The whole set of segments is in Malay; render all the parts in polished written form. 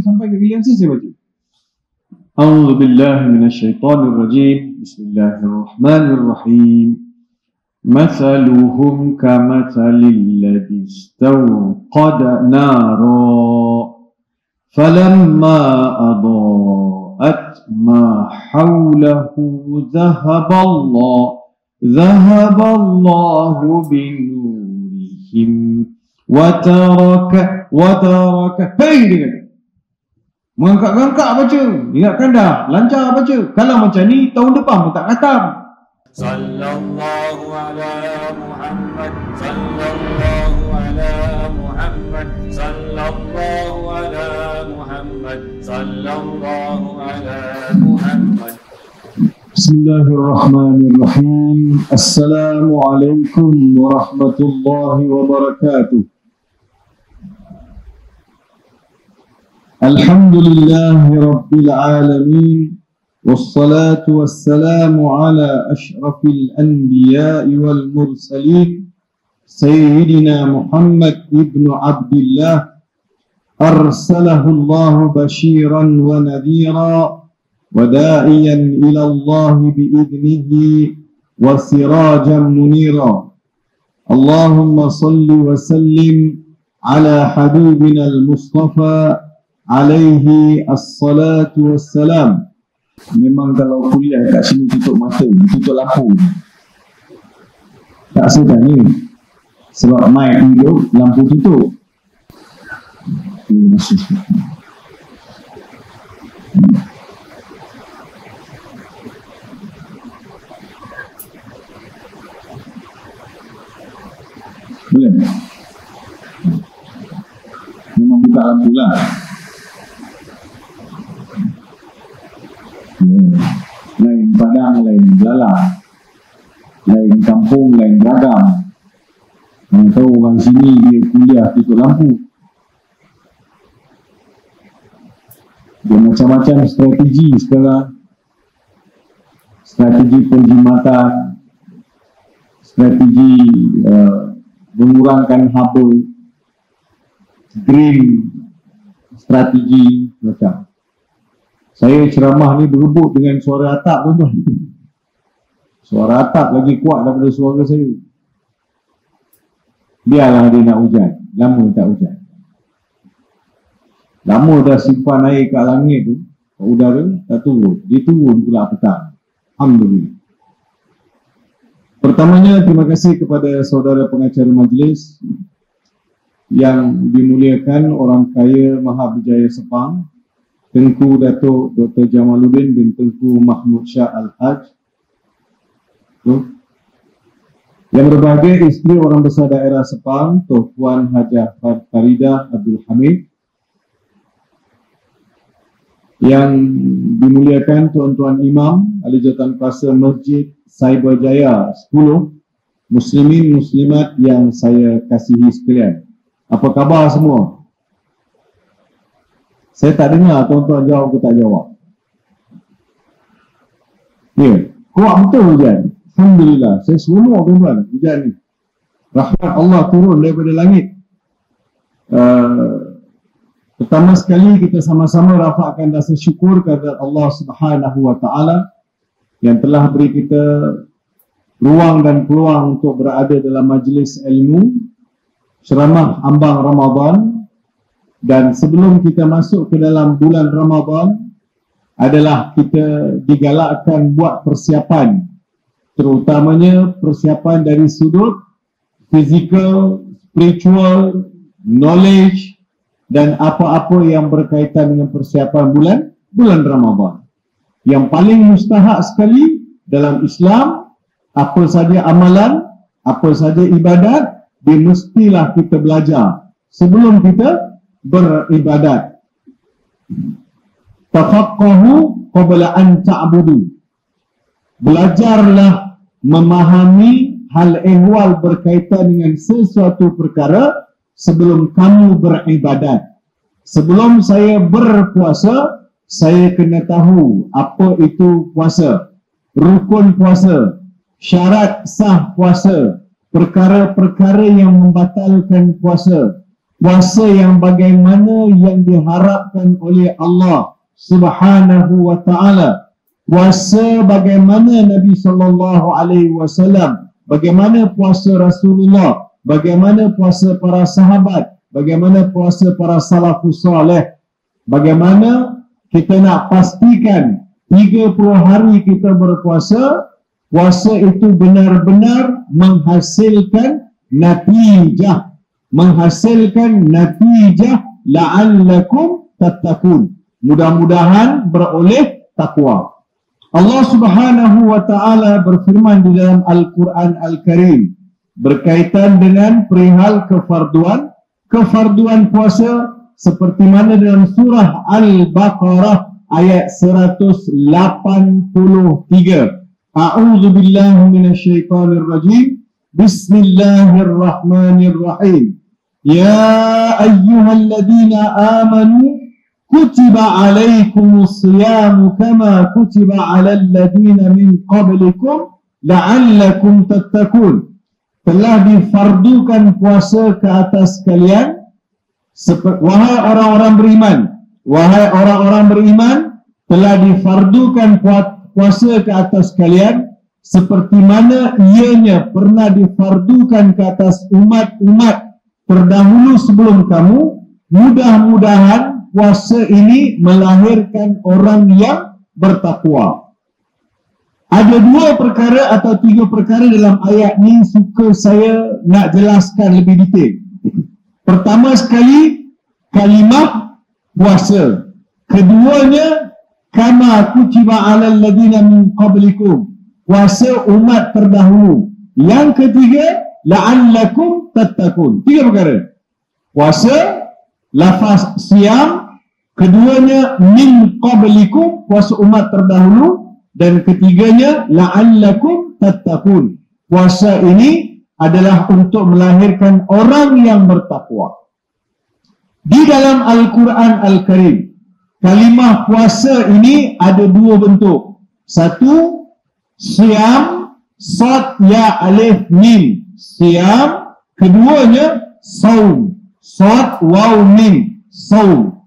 sampai ke giliran saya baca. A'udzu billahi minasyaitonir rajim. Bismillahirrahmanirrahim. Mathaluhum kamathalil ladzi istawqada nara falamma adaa'at ma hawlahu dhahaballahu binurihim wa taraka mengangkat-angkat baca. Ingatkan dah, lancar baca. Kalau macam ni tahun depan pun tak khatam. Sallallahu ala Muhammad, sallallahu ala Muhammad, sallallahu ala Muhammad, sallallahu ala Muhammad. Bismillahirrahmanirrahim. Assalamualaikum warahmatullahi wabarakatuh. Alhamdulillahi Rabbil Alamin. Wassalatu wassalamu ala ashrafil anbiya'i wal mursalin Sayyidina Muhammad ibn Abdullah arsalahu Allah bashiran wa nadhira wa da'iyan ila Allah bi'idnihi wa sirajan munira. Allahumma salli wa sallim ala habibina al-Mustafa alaihi assalatu wassalam. Memang kalau kuliah kat sini tutup mata, tutup lampu, tak sedar ni. Sebab mic hidup, lampu tutup. Boleh? Memang buka lampu lah. Lain padang, lain belalang, lain kampung, lain beragam. Yang tahu orang sini dia kuliah tutup lampu. Dia macam-macam strategi sekarang. Strategi penjimatan, strategi mengurangkan haba, green strategi macam. Saya ceramah ni berebut dengan suara atap tuan-tuan. Suara atap lagi kuat daripada suara saya. Biarlah dia nak hujan. Lama tak hujan. Lama dah simpan air kat langit tu, kat udara, tak turun. Dia turun pula petang. Alhamdulillah. Pertamanya, terima kasih kepada saudara pengacara majlis yang dimuliakan orang kaya Maha Berjaya Sepang, Tengku Datuk Dr. Jamaluddin bin Tengku Mahmud Shah Al-Haj. Yang berbahagia isteri orang besar daerah Sepang, Tuan Hajah Faridah Abdul Hamid. Yang dimuliakan Tuan-Tuan Imam Ahli Jawatan Kuasa Masjid Cyberjaya 10, Muslimin Muslimat yang saya kasihi sekalian. Apa khabar semua? Saya tak dengar tuan-tuan jawab ke tak jawab. Ya, kuat betul hujan. Alhamdulillah. Saya seronok tuan-tuan hujan ni. Rahmat Allah turun daripada langit. Pertama sekali kita sama-sama rafakkan rasa syukur kepada Allah Subhanahu wa taala yang telah beri kita ruang dan peluang untuk berada dalam majlis ilmu ceramah ambang Ramadan. Dan sebelum kita masuk ke dalam bulan Ramadan adalah kita digalakkan buat persiapan, terutamanya persiapan dari sudut physical, spiritual, knowledge dan apa-apa yang berkaitan dengan persiapan bulan Ramadan. Yang paling mustahak sekali dalam Islam, apa saja amalan, apa saja ibadat, dia mestilah kita belajar sebelum kita beribadat. Tafaqahu qabla an ta'budu. Belajarlah memahami hal ehwal berkaitan dengan sesuatu perkara sebelum kamu beribadat. Sebelum saya berpuasa, saya kena tahu apa itu puasa, rukun puasa, syarat sah puasa, perkara-perkara yang membatalkan puasa, puasa yang bagaimana yang diharapkan oleh Allah Subhanahu wa ta'ala, puasa bagaimana Nabi SAW, bagaimana puasa Rasulullah, bagaimana puasa para sahabat, bagaimana puasa para salafus salih, bagaimana kita nak pastikan 30 hari kita berpuasa, puasa itu benar-benar menghasilkan natijah la'allakum tattaqun, mudah-mudahan beroleh takwa. Allah Subhanahu wa ta'ala berfirman di dalam Al-Quran Al-Karim berkaitan dengan perihal kefarduan puasa, seperti mana dalam surah Al-Baqarah ayat 183. A'udzu billahi minasyaitonir rajim. Bismillahirrahmanirrahim. Ya ayyuhalladzina amanu kutiba alaikumus siyamu kama kutiba alal ladzina min qablikum la'allakum tattaqun. Telah difardukan puasa ke atas kalian, wahai orang-orang beriman, telah difardukan puasa ke atas kalian seperti mana ianya pernah difardukan ke atas umat-umat terdahulu sebelum kamu. Mudah-mudahan puasa ini melahirkan orang yang bertakwa. Ada 2 perkara atau 3 perkara dalam ayat ini suka saya nak jelaskan lebih detail. Pertama sekali, kalimah puasa. Keduanya, kama kutiba alal ladzina min qablikum, puasa umat terdahulu. Yang ketiga, la'allakum tattaqun. 3 perkara. Puasa, lafaz siyam, keduanya min qablikum, puasa umat terdahulu, dan ketiganya la'allakum tattaqun. Puasa ini adalah untuk melahirkan orang yang bertakwa. Di dalam Al-Quran Al-Karim, kalimah puasa ini ada 2 bentuk. Satu, siyam, sad ya alif mim, siyam. Keduanya saum, sad waw mim, saum.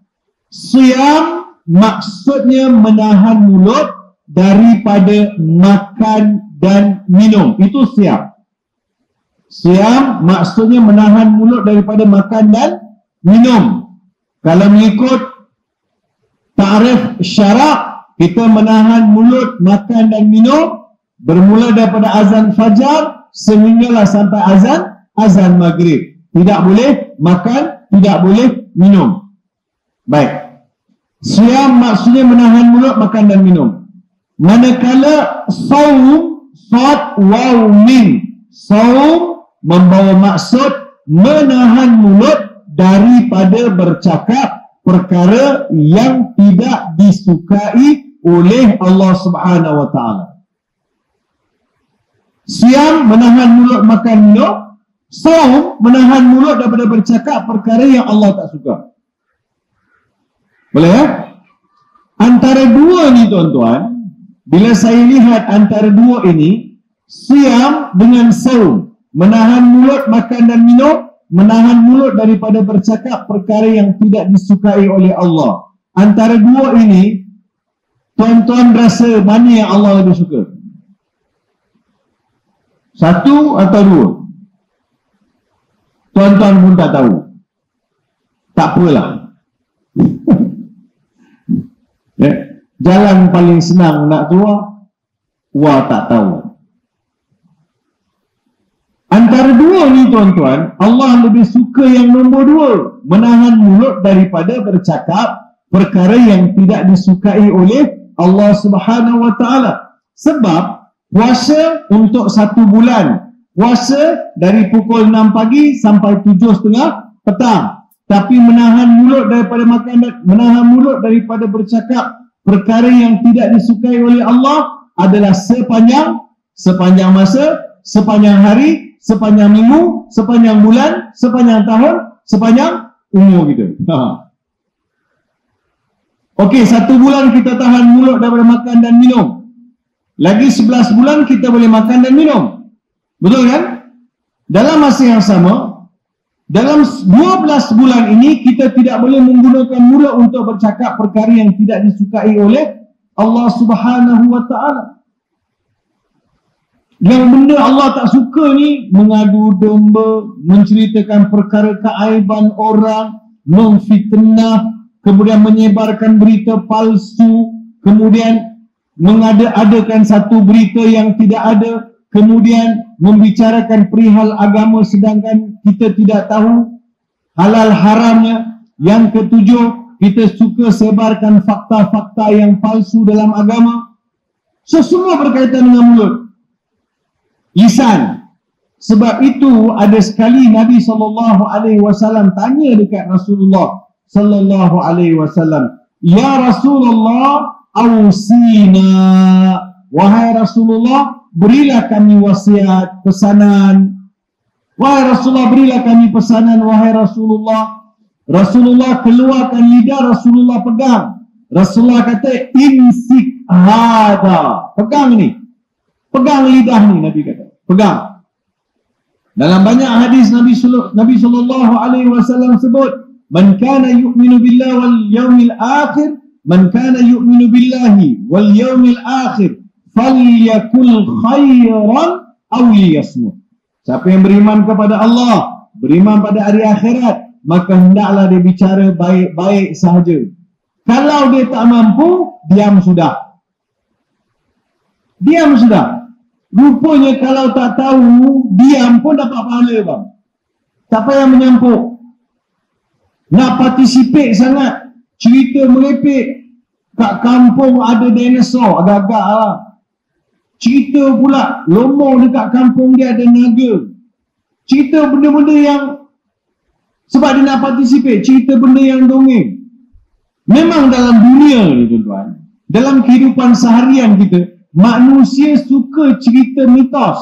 Siyam maksudnya menahan mulut daripada makan dan minum. Itu siyam. Siyam maksudnya menahan mulut daripada makan dan minum. Kalau mengikut ta'rif syarak, kita menahan mulut, makan dan minum bermula daripada azan fajar sehinggalah sampai azan maghrib. Tidak boleh makan, tidak boleh minum. Baik. Siyam maksudnya menahan mulut, makan dan minum. Manakala saum, sad waw mim, saum membawa maksud menahan mulut daripada bercakap perkara yang tidak disukai oleh Allah Subhanahu wa ta'ala. Siyam menahan mulut, makan minum. Saum menahan mulut daripada bercakap perkara yang Allah tak suka. Boleh ya? Antara 2 ni tuan-tuan, bila saya lihat antara 2 ini, siyam dengan saum, menahan mulut, makan dan minum, menahan mulut daripada bercakap perkara yang tidak disukai oleh Allah. Antara 2 ini, tuan-tuan rasa mana yang Allah lebih suka? 1 atau 2? Tuan-tuan pun tak tahu. Tak apalah. Ya. Jalan paling senang nak keluar, tak tahu. Antara 2 ni tuan-tuan, Allah lebih suka yang nombor 2, menahan mulut daripada bercakap perkara yang tidak disukai oleh Allah Subhanahu wa ta'ala. Sebab puasa untuk 1 bulan, puasa dari pukul 6 pagi sampai 7.30 petang. Tapi menahan mulut daripada makan, menahan mulut daripada bercakap perkara yang tidak disukai oleh Allah adalah sepanjang masa, sepanjang hari, sepanjang minggu, sepanjang bulan, sepanjang tahun, sepanjang umur kita. Okey, 1 bulan kita tahan mulut daripada makan dan minum. Lagi 11 bulan kita boleh makan dan minum. Betul kan? Dalam masa yang sama, Dalam 12 bulan ini kita tidak boleh menggunakan mulut untuk bercakap perkara yang tidak disukai oleh Allah Subhanahu wa ta'ala. Yang benda Allah tak suka ni, mengadu domba, menceritakan perkara keaiban orang, memfitnah, kemudian menyebarkan berita palsu, kemudian mengada-adakan satu berita yang tidak ada, kemudian membicarakan perihal agama sedangkan kita tidak tahu halal haramnya. Yang ketujuh, kita suka sebarkan fakta-fakta yang palsu dalam agama. So, semua berkaitan dengan mulut, lisan. Sebab itu ada sekali Nabi SAW tanya dekat Rasulullah SAW, "Ya Rasulullah, awsina." Wahai Rasulullah, berilah kami wasiat, pesanan. Wahai Rasulullah, berilah kami pesanan. Wahai Rasulullah. Rasulullah keluarkan lidah, Rasulullah pegang. Rasulullah kata, "Imsik hada." Pegang ni. Pegang lidah ni, Nabi kata. Pegang. Dalam banyak hadis Nabi SAW sebut, "Man kana yu'minu billahi wal yawmil akhir, man kana yu'minu billahi wal yawmil akhir, falyakul khairan aw liyasmut." Siapa yang beriman kepada Allah, beriman pada hari akhirat, maka hendaklah dia bicara baik-baik sahaja. Kalau dia tak mampu, diam sudah. Diam sudah. Rupanya kalau tak tahu, diam pun dapat pahala, bang. Tak payah menyampuk. Nak participate sangat, cerita merepek. Kat kampung ada dinosaur, agak-agak lah. Cerita pula lombong dekat kampung dia ada naga. Cerita benda-benda yang, sebab dia nak participate, cerita benda yang dongeng. Memang dalam dunia ni tuan-tuan, dalam kehidupan seharian kita, manusia suka cerita mitos.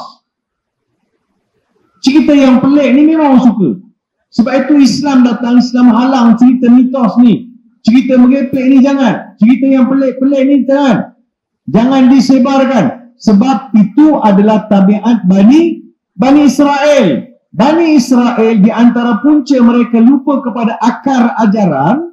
Cerita yang pelik ni memang suka. Sebab itu Islam datang, Islam halang cerita mitos ni. Cerita merepek ni jangan. Cerita yang pelik-pelik ni jangan. Jangan disebarkan. Sebab itu adalah tabiat Bani Israel. Bani Israel di antara punca mereka lupa kepada akar ajaran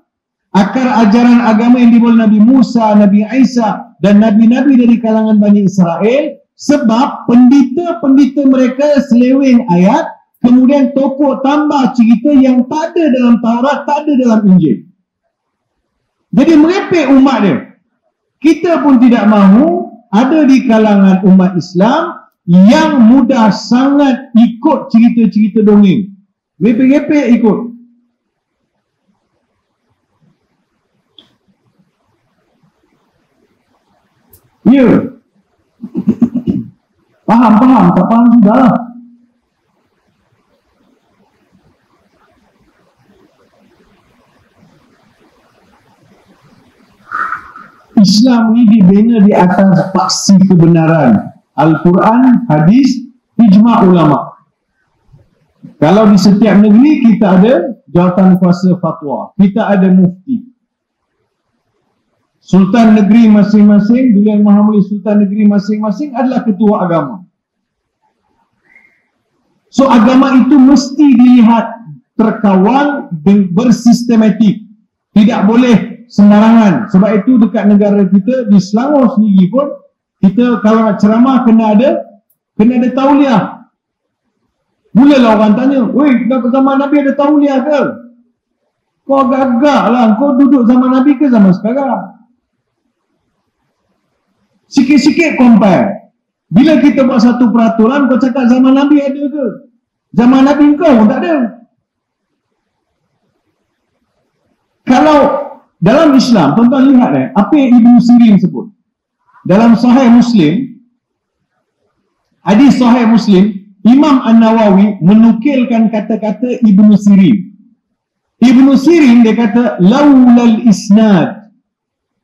agama yang dibawa Nabi Musa, Nabi Isa dan nabi-nabi dari kalangan Bani Israel, sebab pendeta-pendeta mereka seleweng ayat, kemudian tokoh tambah cerita yang tak ada dalam Taurat, tak ada dalam Injil. Jadi merepek umat dia. Kita pun tidak mahu ada di kalangan umat Islam yang mudah sangat ikut cerita-cerita dongeng. Repek-repek ikut. Ya. Faham, tak faham sudah. Islam ini dibina di atas paksi kebenaran. Al-Quran, hadis, ijma' ulama. Kalau di setiap negeri kita ada jawatan kuasa fatwa, kita ada mufti. Sultan negeri masing-masing, Duli Yang Maha Mulia Sultan negeri masing-masing adalah ketua agama. So agama itu mesti dilihat terkawal, bersistematik. Tidak boleh sembarangan. Sebab itu dekat negara kita, di Selangor sendiri pun, kita kalau nak ceramah kena ada tauliah. Mulalah orang tanya, "Weh, zaman Nabi ada tauliah ke?" Kau agak-agak lah, kau duduk zaman Nabi ke zaman sekarang? Sikit-sikit compare. Bila kita buat satu peraturan, kau cakap zaman Nabi ada ke? Zaman Nabi kau tak ada. Kalau dalam Islam, tuan-tuan lihat apa yang Ibnu Sirin sebut. Dalam Sahih Muslim, hadis Sahih Muslim, Imam An-Nawawi menukilkan kata-kata Ibnu Sirin. Ibnu Sirin dia kata, "Laulal isnad,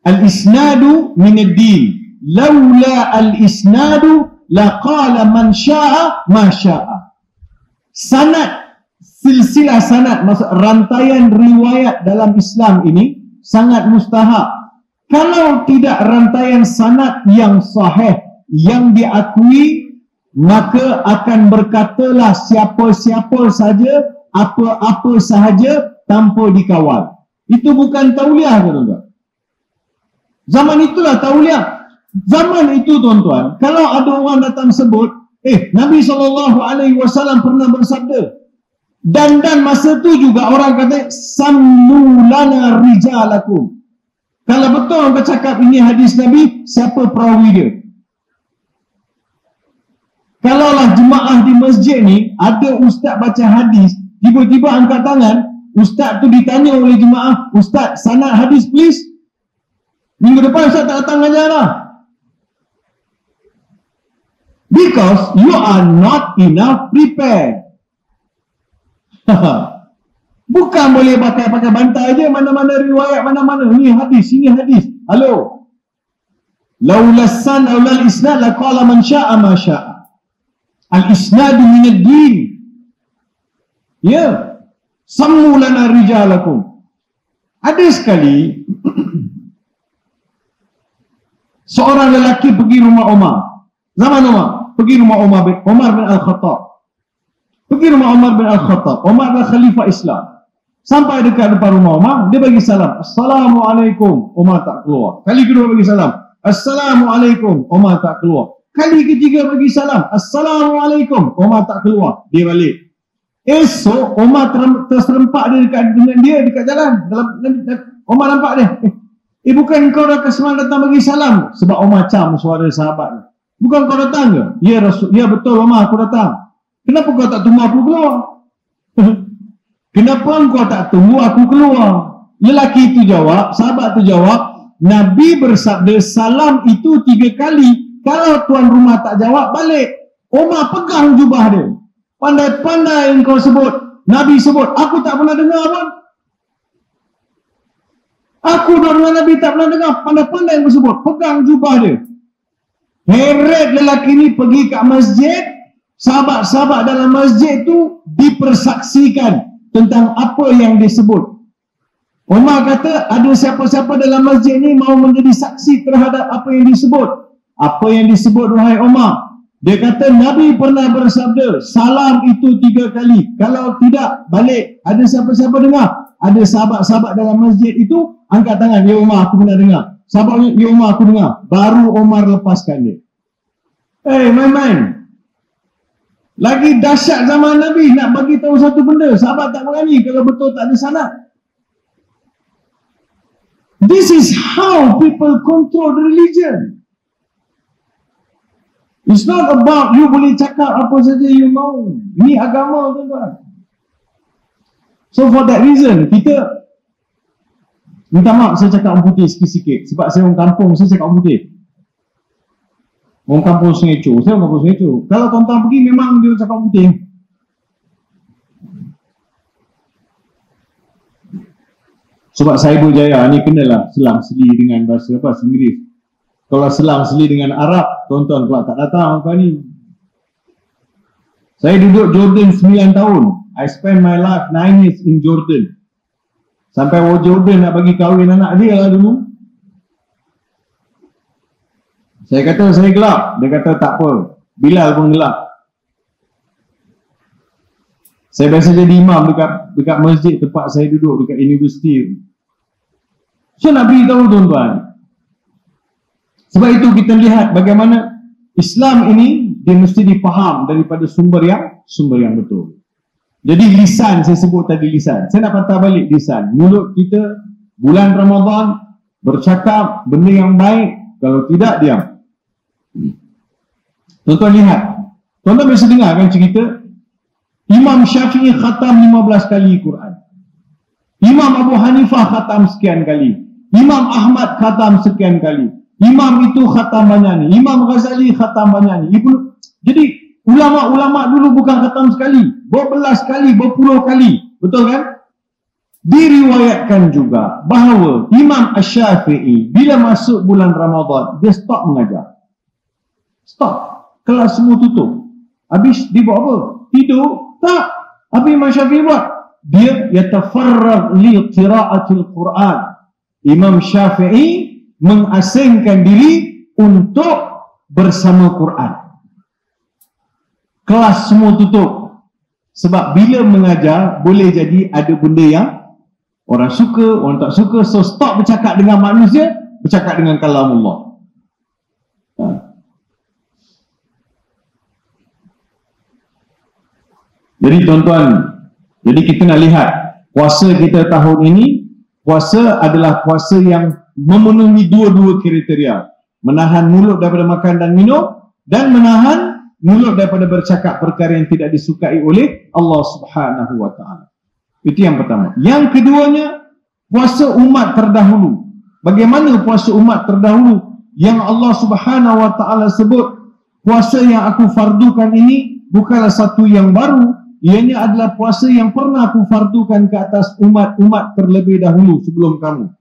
al-isnadu min ad-din. Laula al-isnadu laqala man syaa ma syaa." Sanad, silsilah sanad, maksud rantaian riwayat dalam Islam ini sangat mustahak. Kalau tidak rantaian sanad yang sahih, yang diakui, maka akan berkatalah siapa-siapa saja apa-apa sahaja tanpa dikawal. Itu bukan tauliah, tuan-tuan. Zaman itulah tauliah. Zaman itu, tuan-tuan, kalau ada orang datang sebut, Nabi SAW pernah bersabda, dan masa tu juga orang kata, sammu lana rijalakum. Kalau betul orang cakap ini hadis Nabi, siapa perawi dia? Kalaulah jemaah di masjid ni ada ustaz baca hadis, tiba-tiba angkat tangan, ustaz tu ditanya oleh jemaah, ustaz sanad hadis please. Minggu depan ustaz tak datang ajar lah. Because you are not enough prepared. Bukan boleh pakai bantai aja, mana-mana riwayat, mana-mana ini hadis, ini hadis. Halo. Laulas san aulal isnad laqala man syaa ma syaa. Al-isnadu minad din. Ya. Sammu lana rijalakum. Ada sekali seorang lelaki pergi rumah Umar. Zaman Umar, pergi rumah Umar bin Al-Khattab. Pergi rumah Umar bin Al-Khattab. Umar adalah khalifah Islam. Sampai dekat depan rumah Umar, dia bagi salam. Assalamualaikum. Umar tak keluar. Kali kedua bagi salam. Assalamualaikum. Umar tak keluar. Kali ketiga bagi salam. Assalamualaikum. Umar tak keluar. Dia balik. Esok Umar terserempak dengan dia dekat jalan. Umar nampak dia. Bukan kau dah semalam datang bagi salam? Sebab Umar cam suara sahabat. Bukan kau datang ke? Ya Rasul. Ya betul Umar, aku datang. Kenapa kau tak tunggu aku keluar? Kenapa kau tak tunggu aku keluar? Lelaki itu jawab, sahabat itu jawab, Nabi bersabda salam itu 3 kali. Kalau tuan rumah tak jawab, balik. Umar pegang jubah dia. Pandai-pandai engkau sebut. Nabi sebut, aku tak pernah dengar pun. Aku dengan Nabi tak pernah dengar. Pandai-pandai engkau sebut. Pegang jubah dia. Heret lelaki ini pergi ke masjid. Sahabat-sahabat dalam masjid itu dipersaksikan tentang apa yang disebut. Umar kata, ada siapa-siapa dalam masjid ni mau menjadi saksi terhadap apa yang disebut. Apa yang disebut, wahai Umar? Dia kata, Nabi pernah bersabda, salam itu 3 kali. Kalau tidak, balik. Ada siapa-siapa dengar? Ada sahabat-sahabat dalam masjid itu, angkat tangan. Ya Umar, aku pernah dengar. Sahabat, ya Umar, aku dengar. Baru Umar lepaskan dia. Main-main. Lagi dahsyat zaman Nabi, nak bagi tahu satu benda, sahabat tak berani kalau betul tak ada sanad. This is how people control the religion. It's not about you boleh cakap apa saja you mau. Ini agama, tuan-tuan. So for that reason, kita minta maaf saya cakap orang putih sikit-sikit. Sebab saya orang kampung, saya cakap orang putih. Orang kampung Sungai Cho, saya orang kampung Sungai Cho. Kalau tuan-tuan pergi, memang dia cakap orang putih. Sebab saya berjaya, ni kenalah selang seli dengan bahasa Inggeris. Kalau selang seli dengan Arab, tuan-tuan kalau tak datang apa ni. Saya duduk Jordan 9 tahun. I spend my life 9 years in Jordan. Sampai orang Jordan nak bagi kahwin anak dia lah dulu. Saya kata saya gelap. Dia kata tak apa. Bilal pun gelap. Saya biasa jadi imam dekat masjid tempat saya duduk, dekat universiti. So nak beritahu tuan-tuan. Sebab itu kita lihat bagaimana Islam ini dia mesti dipaham daripada sumber yang betul. Jadi lisan, saya sebut tadi lisan. Saya nak patah balik lisan. Mulut kita bulan Ramadan bercakap benda yang baik, kalau tidak diam. Tuan-tuan lihat. Tuan-tuan biasa dengar kan cerita Imam Syafi'i khatam 15 kali Quran. Imam Abu Hanifah khatam sekian kali. Imam Ahmad khatam sekian kali. Imam itu khatam banyak ni. Imam Ghazali khatam banyak ni. Jadi ulama-ulama dulu bukan khatam sekali, berbelas kali, berpuluh kali. Betul kan? Diriwayatkan juga bahawa Imam Asy-Syafi'i bila masuk bulan Ramadan, dia stop mengajar. Stop. Kelas semua tutup. Habis dia buat apa? Tidur? Tak. Apa Imam Syafi'i buat? Dia yatafarragh li qira'atil Quran. Imam Syafi'i mengasingkan diri untuk bersama Quran. Kelas semua tutup. Sebab bila mengajar, boleh jadi ada benda yang orang suka, orang tak suka. So stop bercakap dengan manusia, bercakap dengan kalamullah. Jadi tuan-tuan, jadi kita nak lihat puasa kita tahun ini, puasa adalah puasa yang memenuhi dua-dua kriteria. Menahan mulut daripada makan dan minum, dan menahan mulut daripada bercakap perkara yang tidak disukai oleh Allah Subhanahu wa ta'ala. Itu yang pertama. Yang keduanya, puasa umat terdahulu. Bagaimana puasa umat terdahulu? Yang Allah Subhanahu wa ta'ala sebut, puasa yang aku fardukan ini bukanlah satu yang baru. Ianya adalah puasa yang pernah aku fardukan ke atas umat-umat terlebih dahulu sebelum kamu.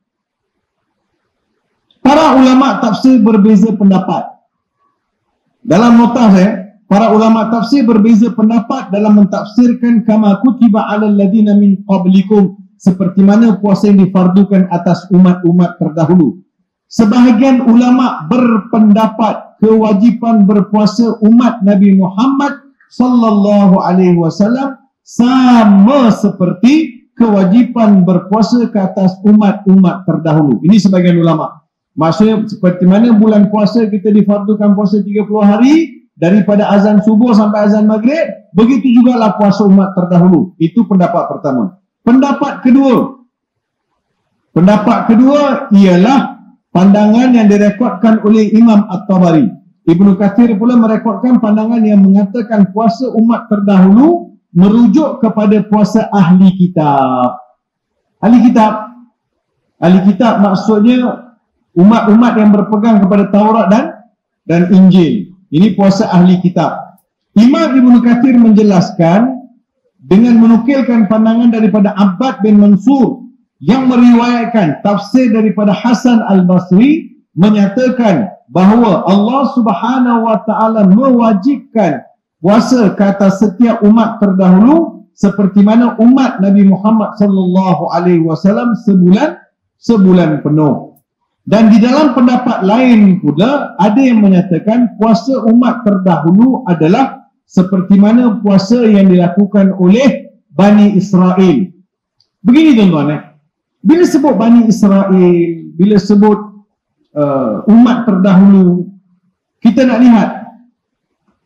Para ulama tafsir berbeza pendapat. Dalam nota saya, para ulama tafsir berbeza pendapat dalam mentafsirkan kama kutiba 'alal ladina min qablikum, seperti mana puasa yang difardukan atas umat-umat terdahulu. Sebahagian ulama berpendapat kewajipan berpuasa umat Nabi Muhammad sallallahu alaihi wasallam sama seperti kewajipan berpuasa ke atas umat-umat terdahulu. Ini sebagian ulama. Maksudnya seperti mana bulan puasa kita difardukan puasa 30 hari daripada azan subuh sampai azan maghrib, begitu jugalah puasa umat terdahulu. Itu pendapat pertama. Pendapat kedua ialah pandangan yang direkodkan oleh Imam At-Tabari. Ibnu Katsir pula merekodkan pandangan yang mengatakan puasa umat terdahulu merujuk kepada puasa ahli kitab. Ahli kitab maksudnya umat-umat yang berpegang kepada Taurat dan Injil. Ini puasa ahli kitab. Imam Ibnu Katsir menjelaskan dengan menukilkan pandangan daripada Abbad bin Mansur yang meriwayatkan tafsir daripada Hasan Al-Basri, menyatakan bahawa Allah Subhanahu wa ta'ala mewajibkan puasa ke atas setiap umat terdahulu seperti mana umat Nabi Muhammad sallallahu alaihi wasallam sebulan penuh. Dan di dalam pendapat lain pula ada yang menyatakan puasa umat terdahulu adalah seperti mana puasa yang dilakukan oleh Bani Israel. Begini tuan-tuan, bila sebut Bani Israel, bila sebut umat terdahulu, kita nak lihat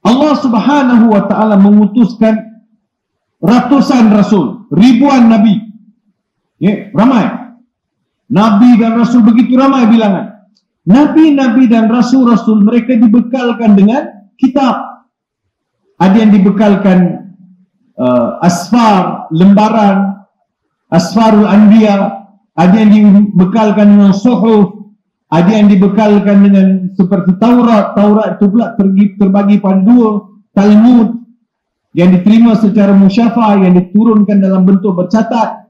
Allah Subhanahu wa ta'ala mengutuskan ratusan rasul, ribuan nabi, ramai nabi dan rasul, begitu ramai bilangan. Nabi-nabi dan rasul-rasul mereka dibekalkan dengan kitab. Ada yang dibekalkan asfar, lembaran, asfarul anbiya, ada yang dibekalkan dengan suhuf, ada yang dibekalkan dengan seperti Taurat. Taurat itu pula terbagi pada dua. Talmud yang diterima secara musyafah, yang diturunkan dalam bentuk bercatat.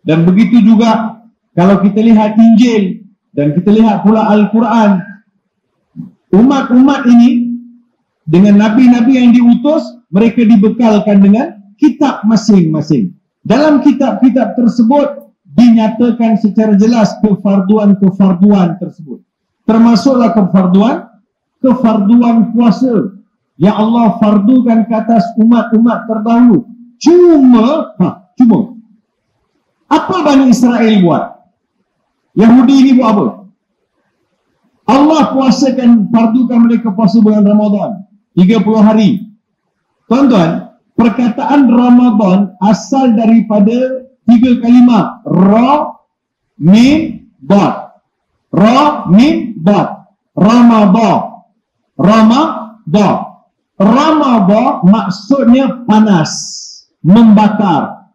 Dan begitu juga kalau kita lihat Injil dan kita lihat pula Al-Quran, umat-umat ini dengan nabi-nabi yang diutus, mereka dibekalkan dengan kitab masing-masing. Dalam kitab-kitab tersebut dinyatakan secara jelas kefarduan tersebut. Termasuklah kefarduan puasa yang Allah fardukan ke atas umat-umat terdahulu. Cuma apa Bani Israel buat? Yahudi ini buat apa? Allah fardukan mereka puasa bulan Ramadan 30 hari. Tuan-tuan, perkataan Ramadan asal daripada 3 kalimat Ra, Mim, Dad. Ra, Mim, Dad. Ramadan. Ramadan maksudnya panas, membakar.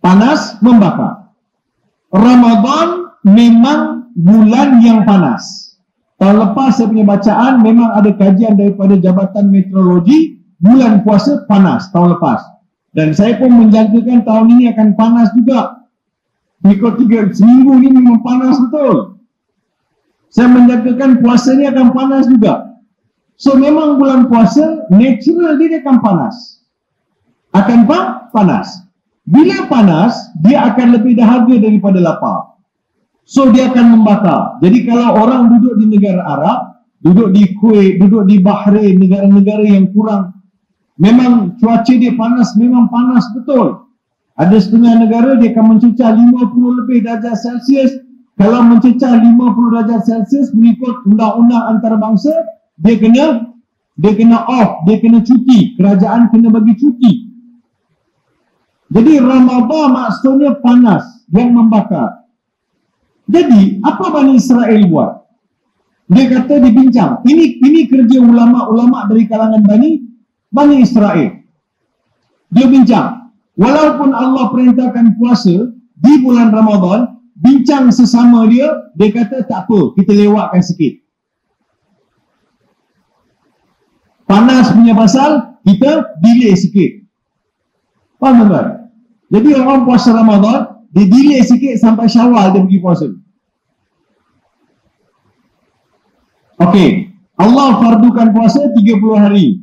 Panas, membakar. Ramadan memang bulan yang panas. Tahun lepas saya punya bacaan, memang ada kajian daripada Jabatan Meteorologi, bulan puasa panas tahun lepas. Dan saya pun menjangkakan tahun ini akan panas juga. Ikut seminggu ini memang panas betul. Saya menjangkakan puasa ini akan panas juga. So memang bulan puasa natural dia akan panas. Akan panas. Bila panas, dia akan lebih dahaga daripada lapar. So dia akan membakar. Jadi kalau orang duduk di negara Arab, duduk di Kuwait, duduk di Bahrain, negara-negara yang kurang Memang cuaca dia panas, memang panas betul. Ada setengah negara dia akan mencecah 50 lebih darjah Celsius. Kalau mencecah 50 darjah Celsius mengikut undang-undang antarabangsa, dia kena off, dia kena cuti. Kerajaan kena bagi cuti. Jadi Ramadan maksudnya panas yang membakar. Jadi apa Bani Israel buat? Dia kata dibincang. Ini kerja ulama-ulama dari kalangan Bani Israel. Dia bincang. Walaupun Allah perintahkan puasa di bulan Ramadan, bincang sesama dia kata tak apa, kita lewatkan sikit. Panas punya pasal, kita delay sikit. Faham tak? Jadi orang puasa Ramadan, dia delay sikit sampai Syawal dia pergi puasa. Okey, Allah fardukan puasa 30 hari.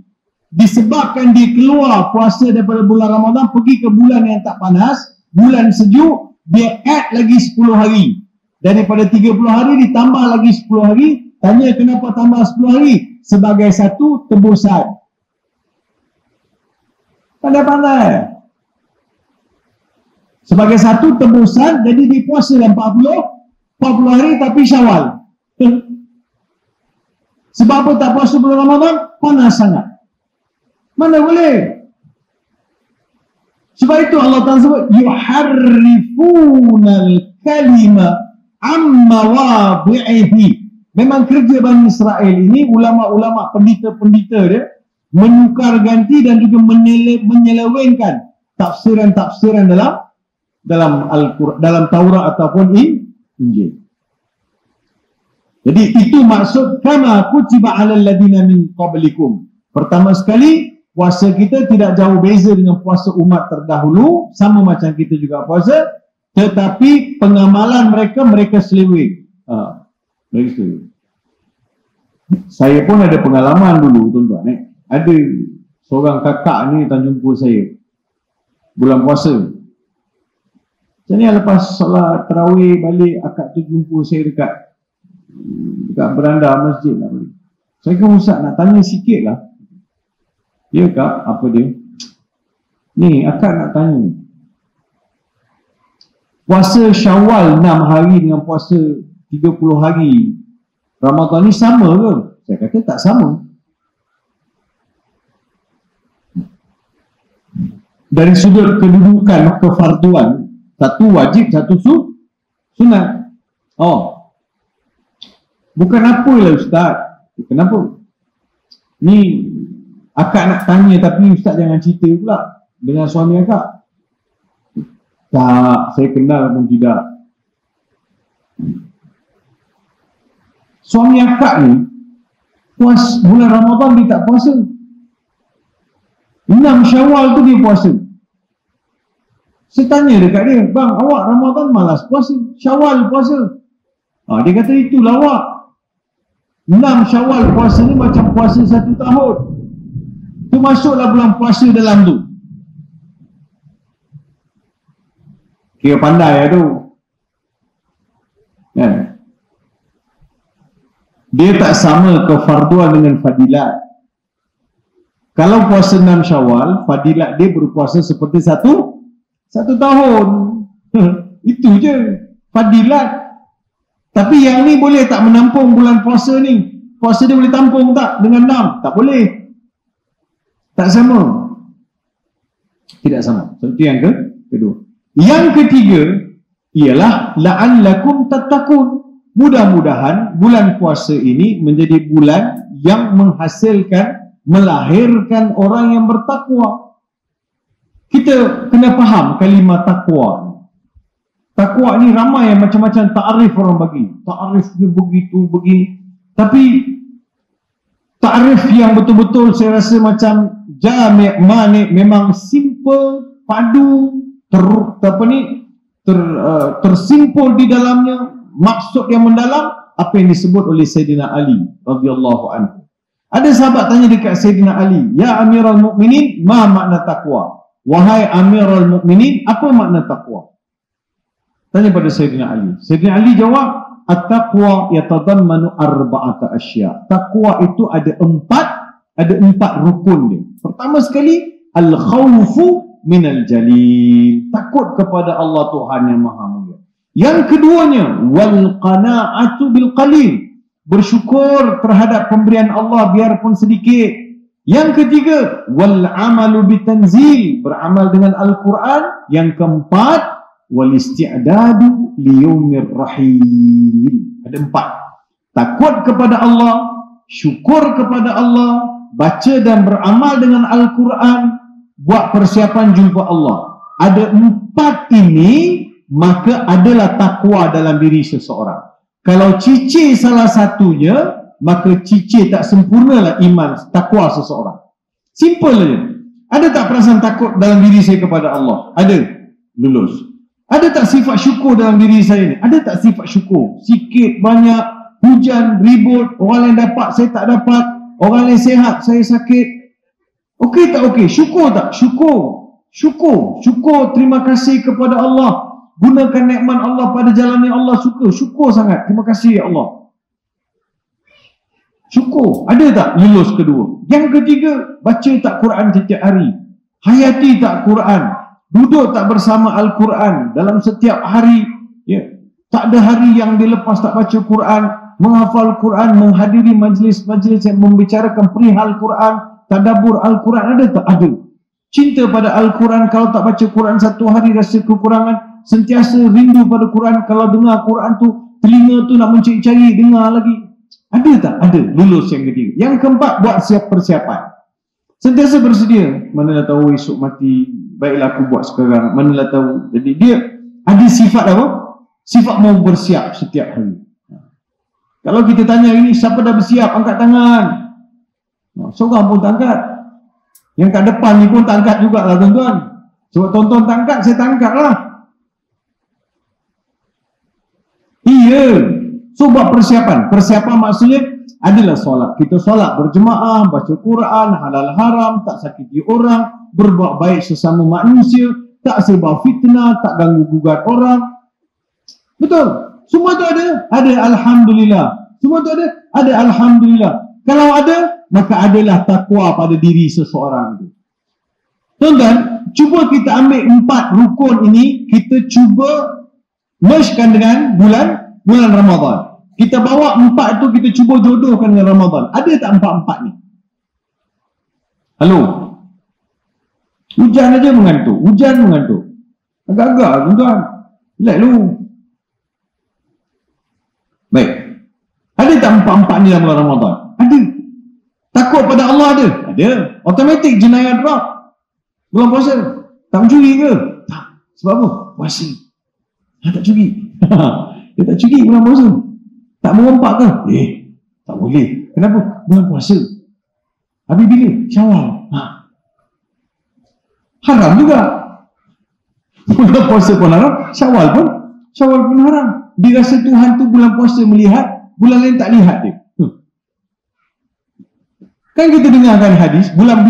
Disebabkan dia keluar puasa daripada bulan Ramadan pergi ke bulan yang tak panas, bulan sejuk, dia add lagi 10 hari. Daripada 30 hari ditambah lagi 10 hari. Tanya kenapa tambah 10 hari? Sebagai satu tebusan. Pandai-pandai. Sebagai satu tebusan, jadi dia puasa 40 hari tapi Syawal. Sebab apa tak puasa bulan Ramadan? Panas sangat. Mana boleh? Sebab itu Allah Ta'ala sebut yuharrifunal kalima amma wadhi'ihi. Memang kerja Bani Israel ini, ulama-ulama, pendeta-pendeta dia menukar ganti dan juga menyelewengkan tafsiran-tafsiran dalam Al-Quran, dalam Taurat ataupun Injil. Jadi itu maksud kama kutiba 'alal ladina min qablikum. Pertama sekali, puasa kita tidak jauh beza dengan puasa umat terdahulu, sama macam kita juga puasa, tetapi pengamalan mereka seleweng. Mereka seleweng. Saya pun ada pengalaman dulu tuan-tuan. Ada seorang kakak ni datang jumpa saya bulan puasa. Macam ni lepas solat tarawih balik, akak tu jumpa saya dekat beranda masjid lah. Saya kata Ustaz nak tanya sikit lah. Ya kak, apa dia? Ni akak nak tanya, puasa Syawal 6 hari dengan puasa 30 hari Ramadan ni sama ke? Saya kata tak sama. Dari sudut kedudukan kefarduan, satu wajib, satu sunat. Bukan apalah Ustaz. Kenapa? Ni akak nak tanya tapi Ustaz jangan cerita pula dengan suami akak. Tak, saya kenal pun tidak. Suami akak ni bulan Ramadan dia tak puasa. 6 Syawal tu dia puasa. Saya tanya dekat dia, bang awak Ramadan malas puasa, Syawal puasa. Dia kata itulah awak. 6 Syawal puasa ni macam puasa 1 tahun. Tu masuklah bulan puasa dalam tu. Kira pandai lah tu. Kan? Dia tak sama kefarduan dengan fadilat. Kalau puasa 6 Syawal, fadilat dia berpuasa seperti satu tahun. Itu je fadilat. Tapi yang ni boleh tak menampung bulan puasa ni? Puasa dia boleh tampung tak dengan 6? Tak boleh. Tak sama. Tidak sama. Seperti yang kedua. Yang ketiga ialah la'allakum tattaqun. Mudah-mudahan bulan puasa ini menjadi bulan yang menghasilkan, melahirkan orang yang bertakwa. Kita kena faham kalimat takwa. Takwa ni ramai yang macam-macam ta'arif orang bagi. Ta'arifnya begitu, begini. Tapi ta'arif yang betul-betul saya rasa macam jami' mani', memang simple, padu, tersimpul di dalamnya, maksud yang mendalam, apa yang disebut oleh Sayyidina Ali radhiyallahu anhu. Ada sahabat tanya dekat Sayyidina Ali, ya Amirul Mukminin, ma makna taqwa? Wahai Amirul Mukminin, apa makna taqwa? Tanya pada Sayyidina Ali. Sayyidina Ali jawab, at-taqwa yatadammanu arba'ata asya. Taqwa itu ada 4 Ada 4 rukun dia. Pertama sekali, al-khawfu minal jalil. Takut kepada Allah Tuhan yang Maha Mulia. Yang keduanya, wal qana'atu bil qalil. Bersyukur terhadap pemberian Allah biarpun sedikit. Yang ketiga, wal amalu bitanzil. Beramal dengan Al-Quran. Yang keempat, wal isti'dadu liyaumir rahim. Ada 4. Takut kepada Allah, syukur kepada Allah, baca dan beramal dengan Al-Quran, buat persiapan jumpa Allah. Ada 4 ini, maka adalah takwa dalam diri seseorang. Kalau cicir salah satunya, maka cicir tak sempurnalah iman, takwa seseorang. Simple saja. Ada tak perasaan takut dalam diri saya kepada Allah? Ada. Lulus. Ada tak sifat syukur dalam diri saya ni? Ada tak sifat syukur? Sikit, banyak, hujan, ribut, orang lain dapat, saya tak dapat, orang lain sehat, saya sakit. Okey tak okey? Syukur tak? Syukur. Syukur. Syukur, terima kasih kepada Allah. Gunakan nikmat Allah pada jalan yang Allah suka. Syukur sangat. Terima kasih ya Allah. Syukur. Ada tak lulus kedua? Yang ketiga, baca tak Quran setiap hari? Hayati tak Quran? Duduk tak bersama Al-Quran dalam setiap hari? Ya. Tak ada hari yang dilepas tak baca Quran, menghafal Quran, menghadiri majlis-majlis yang membicarakan perihal Quran, tadabbur Al-Quran. Ada tak? Ada. Cinta pada Al-Quran. Kalau tak baca Quran satu hari rasa kekurangan. Sentiasa rindu pada Quran. Kalau dengar Quran tu, telinga tu nak mencari-cari, dengar lagi. Ada tak? Ada. Lulus yang ketiga. Yang keempat, buat siap persiapan. Sentiasa bersedia. Manalah tahu esok mati, baiklah aku buat sekarang. Manalah tahu. Jadi dia ada sifat apa? Sifat mau bersiap setiap hari. Kalau kita tanya ini, siapa dah bersiap? Angkat tangan. Seorang pun tak angkat. Yang kat depan ni pun tak angkat jugalah tuan-tuan. Sebab tuan-tuan tak angkat, saya tak angkat lah. Iya. So buat persiapan. Persiapan maksudnya adalah solat. Kita solat berjemaah, baca Quran, halal haram, tak sakiti orang, berbuat baik sesama manusia, tak sebar fitnah, tak ganggu gugat orang. Betul? Semua tu ada? Ada, alhamdulillah. Semua tu ada? Ada, alhamdulillah. Kalau ada, maka adalah takwa pada diri seseorang itu. Tuan-tuan, cuba kita ambil 4 rukun ini, kita cuba mergekan dengan bulan Ramadan. Kita bawa 4 itu, kita cuba jodohkan dengan Ramadan. Ada tak 4-4 ni? Halo? Hujan aja mengantuk. Hujan mengantuk. Agak-agak tuan-tuan. Relax lu. Baik. Ada tak 4-4 ni dalam bulan Ramadan? Ada. Takut pada Allah ada? Ada. Automatik jenayah drop. Bulan puasa. Tak mencuri ke? Tak. Sebab apa? Puasa. Tak curi. Dia tak curi bulan puasa. Tak merompak ke? Tak boleh. Kenapa? Bulan puasa. Habis bila? Syawal. Haram juga. Bulan puasa pun haram. Syawal pun haram. Dirasa Tuhan tu bulan puasa melihat, bulan lain tak lihat dia. Kan kita dengarkan hadis, bila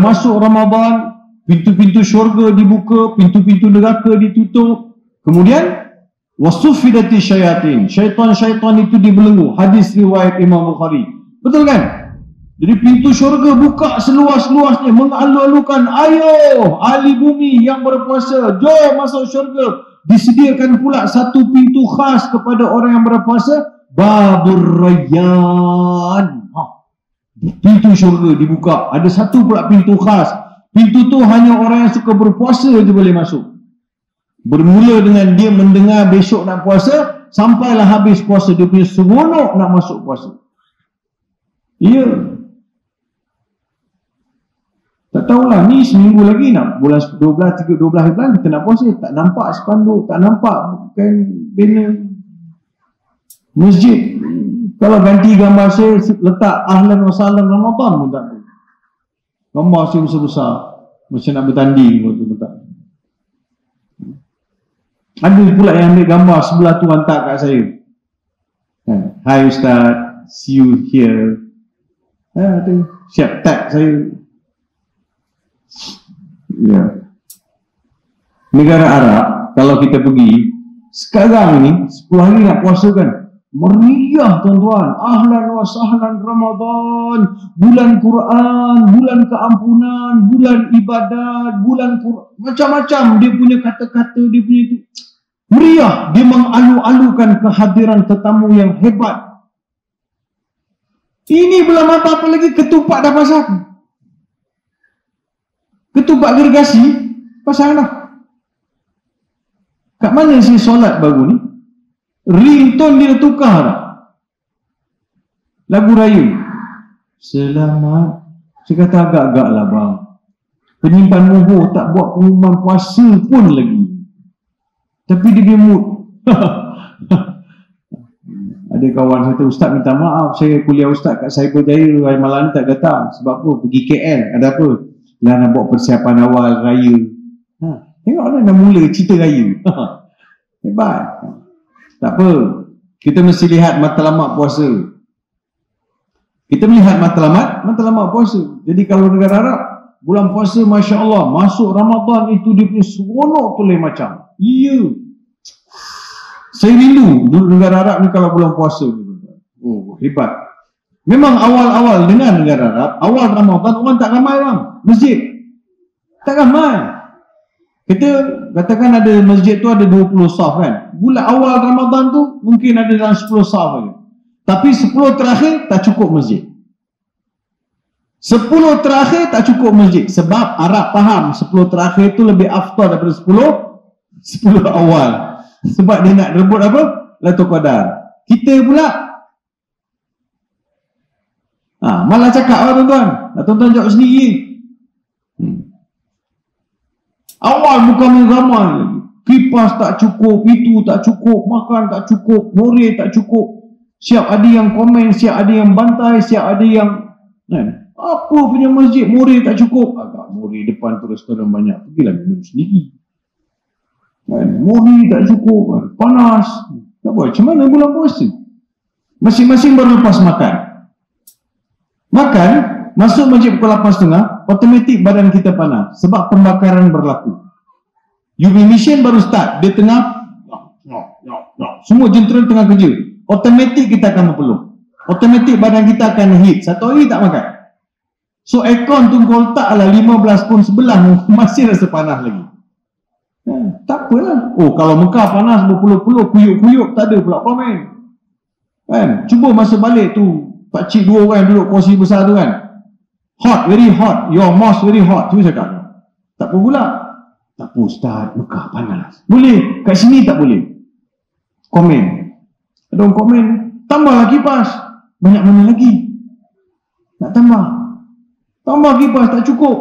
masuk Ramadan, pintu-pintu syurga dibuka, pintu-pintu neraka ditutup. Kemudian wasufidati syayatin. Syaitan-syaitan itu dibelenggu. Hadis riwayat Imam Bukhari. Betul kan? Jadi pintu syurga buka seluas-luasnya, mengalu-alukan, ayo ahli bumi yang berpuasa, jom masuk syurga. Disediakan pula satu pintu khas kepada orang yang berpuasa, Babur Rayyan. Pintu syurga dibuka. Ada satu pula pintu khas. Pintu tu hanya orang yang suka berpuasa je boleh masuk. Bermula dengan dia mendengar besok nak puasa, sampailah habis puasa, dia punya seronok nak masuk puasa. Ya. Tak tahulah, ni seminggu lagi nak bulan 12 bulan kita nak puasa. Tak nampak spanduk, tak nampak kan banner masjid. Kalau ganti gambar saya letak ahlan wa sahlan Ramadan pun tak ada. Gambar saya besar-besar macam nak bertanding waktu letak. Ada pula yang ambil gambar sebelah tu hantar kat saya. Hi Ustaz, see you here. Tu siap tag saya. Ya. Negara Arab kalau kita pergi sekarang ni 10 hari nak puasa kan, meriah tuan-tuan, ahlan wa sahlan Ramadan, bulan Quran, bulan keampunan, bulan ibadat, bulan Quran, macam-macam dia punya kata-kata, dia punya itu meriah, dia mengalu-alukan kehadiran tetamu yang hebat. Ini belum apa-apa lagi, ketupat dah pasang, ketupat gergasi pasang dah. Kat mana si solat baru ni? Ringtone dia tukar dah. Lagu raya. Selamat. Saya kata agak-agak lah bang. Penyimpan mohon tak buat pengumuman puasa pun lagi. Tapi dia punya mood. Ada kawan saya kata, ustaz minta maaf, saya kuliah ustaz kat Cyberjaya hari malam ni tak datang. Sebab apa? Pergi KL. Ada apa? Lah nak buat persiapan awal raya. Tengok lah dah mula cerita raya. Hebat. Tak apa. Kita mesti lihat matlamat puasa. Kita melihat matlamat puasa. Jadi kalau negara Arab, bulan puasa Masya Allah, masuk Ramadan itu dia punya seronok tu lain macam. Ya. Saya rindu dulu negara Arab ni kalau bulan puasa. Oh, hebat. Memang awal-awal dengan negara Arab, awal Ramadan orang tak ramai bang. Masjid. Tak ramai. Kita katakan ada masjid tu ada 20 saf kan. Bulan awal Ramadan tu mungkin ada dalam 10 saf lagi. Tapi 10 terakhir tak cukup masjid. 10 terakhir tak cukup masjid. Sebab Arab faham 10 terakhir tu lebih afdal daripada 10 awal. Sebab dia nak rebut apa? Lailatul Qadar. Kita pula malah cakap lah tuan-tuan. Tuan-tuan jawab sendiri. Awal bukan ramai lagi. Kipas tak cukup, itu tak cukup, makan tak cukup, hore tak cukup. Siap ada yang komen, siap ada yang bantai, siap ada yang apa punya masjid, hore tak cukup. Agak hore depan tu restoran banyak, pergilah minum sendiri. Hore tak cukup, panas. Tak buat macam mana bulan puasa? Masing-masing baru lepas makan. Makan, masuk masjid pukul 8.30, automatik badan kita panas sebab pembakaran berlaku. UV emission baru start, dia tengah semua jentera tengah kerja, automatik kita akan berpeluh, automatik badan kita akan heat. Satu hari tak makan, so aircon tu kau letak lah 15 pun sebelah masih rasa panas lagi. Tak apalah. Oh kalau Mekah panas berpuluh-puluh, kuyuk-kuyuk, tak ada pula komen kan. Cuba masa balik tu pakcik 2 orang duduk kursi besar tu kan, hot, very hot, your mosque very hot. Tu cakap tak apa pula. Tak apa ustaz, Mekah panas. Boleh, kat sini tak boleh. Komen. Ada orang komen, tambahlah kipas. Banyak mana lagi nak tambah? Tambah kipas tak cukup.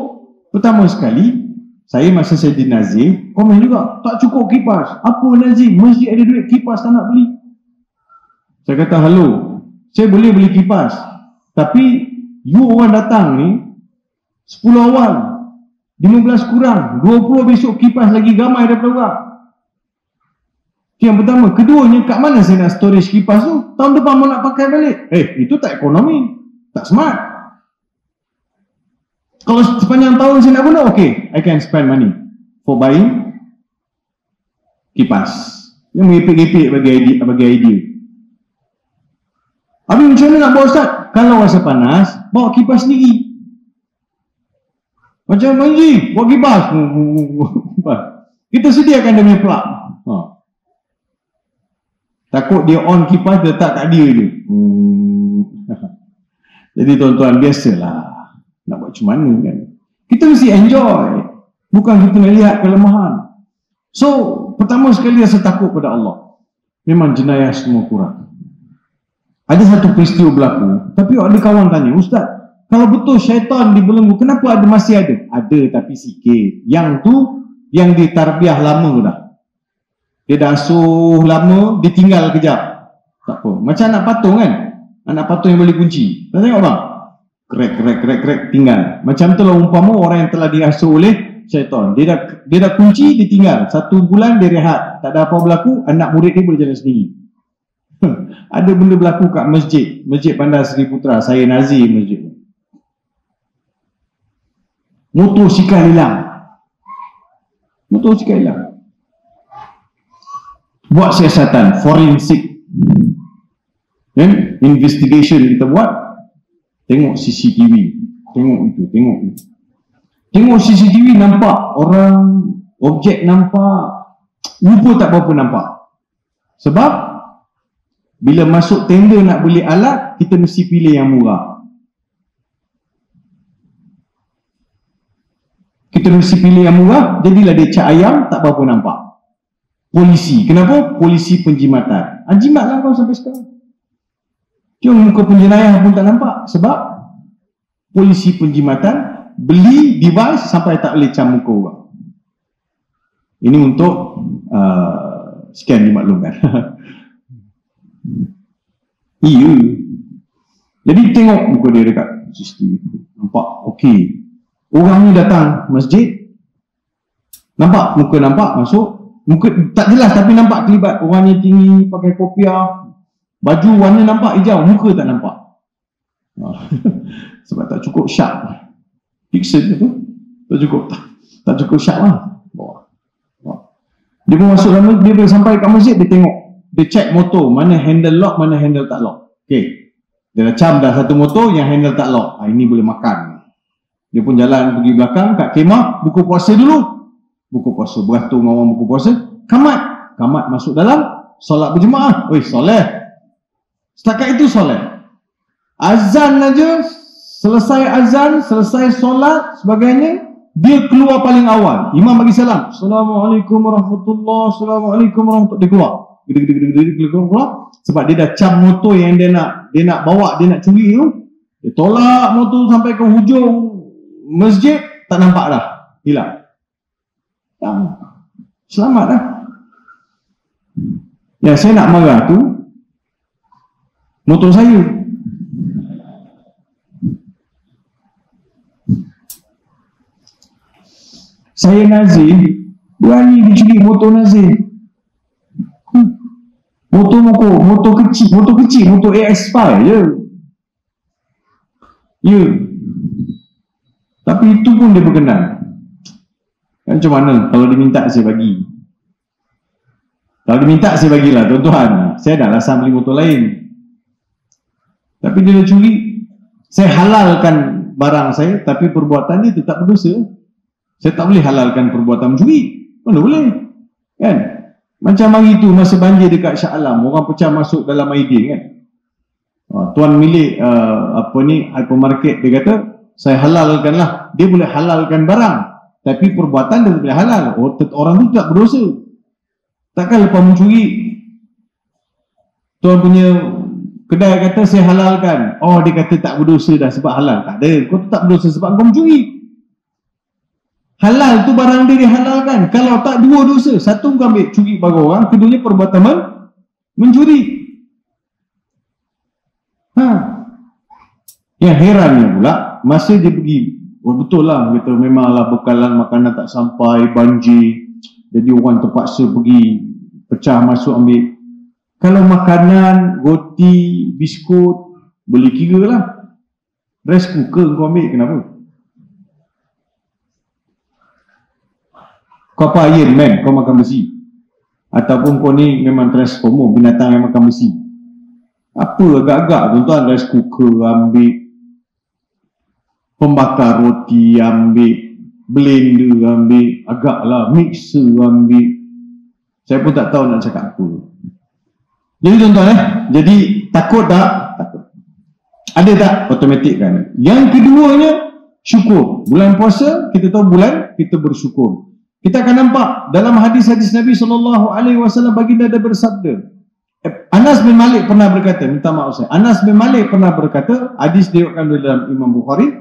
Pertama sekali, saya masa saya di Nazir, komen juga, tak cukup kipas. Apa Nazir? Masjid ada duit, kipas tak nak beli. Saya kata, halo, saya boleh beli kipas, tapi you orang datang ni 10 awal, 15 kurang, 20 besok kipas lagi ramai daripada orang. Yang pertama. Keduanya, kat mana saya nak storage kipas tu? Tahun depan mau nak pakai balik. Itu tak ekonomi, tak smart. Kalau sepanjang tahun saya nak guna, okay, I can spend money for buying kipas yang mengepek-epek bagi idea. Habis macam mana nak bawa ustaz? Kalau rasa panas, bawa kipas sendiri. Macam Manji, bawa kipas. Kita sediakan dia punya plug. Takut dia on kipas, dia letak kat dia je. Jadi tuan-tuan, biasalah. Nak buat macam mana kan? Kita mesti enjoy. Bukan kita nak lihat kelemahan. So, pertama sekali rasa takut pada Allah. Memang jenayah semua kurang. Ada satu peristiwa berlaku, tapi ada kawan tanya, ustaz, kalau betul syaitan dibelenggu, kenapa masih ada? Ada tapi sikit. Yang tu yang ditarbiah lama dah. Dia dah asuh lama, ditinggal kejap. Tak apa. Macam anak patung kan? Anak patung yang boleh kunci. Kau tengok bang? Krek, tinggal. Macam tu lah umpama orang yang telah diasuh oleh syaitan. Dia dah kunci, ditinggal. 1 bulan dia rehat. Tak ada apa berlaku, anak murid dia boleh jalan sendiri. Ada benda berlaku kat Masjid Bandar Seri Putra. Saya nazir masjid. Motosikal hilang. Buat siasatan forensik. investigation kita buat, tengok CCTV, tengok itu, tengok itu. Tengok CCTV nampak orang, objek nampak, rupa tak berapa nampak. Sebab bila masuk tender nak beli alat, kita mesti pilih yang murah. Kita mesti pilih yang murah, jadilah dia cak ayam tak berapa nampak. Polisi, kenapa? Polisi penjimatan. Jimatlah kau sampai sekarang. Cuma muka penjenayah pun tak nampak. Sebab polisi penjimatan beli device sampai tak boleh cam muka orang. Ini untuk sekian dimaklumkan. Iya. Jadi tengok muka dia dekat CCTV. Nampak okey. Orang ni datang masjid, nampak muka, nampak masuk, muka tak jelas tapi nampak terlibat. Orang ni tinggi, pakai kopiah, baju warna nampak hijau, muka tak nampak. Sebab tak cukup sharp. Pixel tu tak cukup, tak cukup sharp lah. Dia pun masuk dalam, dia boleh sampai kat masjid, dia tengok, dia check motor, mana handle lock, mana handle tak lock. Okey, dia dah cam dah satu motor yang handle tak lock. Ini boleh makan. Dia pun jalan pergi belakang kat kemah, buku puasa dulu. Buku puasa, beratur dengan orang buku puasa. Kamat masuk dalam, solat berjemaah. Weh, soleh. Setakat itu soleh. Azan aja, selesai azan, selesai solat, sebagainya, dia keluar paling awal. Imam bagi salam. Assalamualaikum warahmatullahi, Assalamualaikum warahmatullahi. Dia keluar. Dia keluar. Sebab dia dah cam motor yang dia nak bawa, dia nak curi tu. Dia tolak motor sampai ke hujung masjid, tak nampak dah, hilang. Selamat dah. Yang saya nak marah tu motor saya. Saya Nazir berani dicuri motor Nazir. Motor kecil, motor AX5 je. Ya. Tapi itu pun dia berkenan. Macam mana? Kalau dia minta saya bagi. Kalau dia minta saya bagilah, tuan-tuan. Saya dah lasan beli motor lain. Tapi dia dah curi. Saya halalkan barang saya, tapi perbuatan dia tetap berdosa. Saya tak boleh halalkan perbuatan mencuri. Mana boleh? Kan? Macam hari tu masa banjir dekat Shah Alam, orang pecah masuk dalam Aidin kan. Tuan milik hypermarket, dia kata, saya halalkan lah. Dia boleh halalkan barang, tapi perbuatan dia boleh halal. Orang tu tak berdosa. Takkan lepas mencuri, tuan punya kedai kata saya halalkan. Oh, dia kata tak berdosa dah sebab halal. Tak ada. Kau tak berdosa sebab kau mencuri. Halal tu barang dia dihalalkan. Kalau tak, dua dosa. Satu kau ambil curi barang orang, keduanya perbuatan mencuri. Yang herannya pula, masa dia pergi, betul lah, kata memanglah bekalan makanan tak sampai, banjir, jadi orang terpaksa pergi pecah masuk ambil. Kalau makanan, roti, biskut, boleh kira lah. Rice cooker kau ambil, kenapa? Kau apa Iron Man, kau makan besi? Ataupun kau ni memang transformer, binatang yang makan besi? Apa agak-agak tuan-tuan, rice cooker ambil, pembakar roti ambil, blender ambil, agaklah mixer ambil. Saya pun tak tahu nak cakap apa. Jadi tuan-tuan jadi takut tak? Takut. Ada tak? Automatik kan. Yang keduanya, syukur. Bulan puasa, kita tahu bulan, kita bersyukur. Kita akan nampak dalam hadis-hadis Nabi SAW, baginda ada bersabda. Anas bin Malik pernah berkata, minta maaf saya, Anas bin Malik pernah berkata, hadis diriwayatkan dalam Imam Bukhari,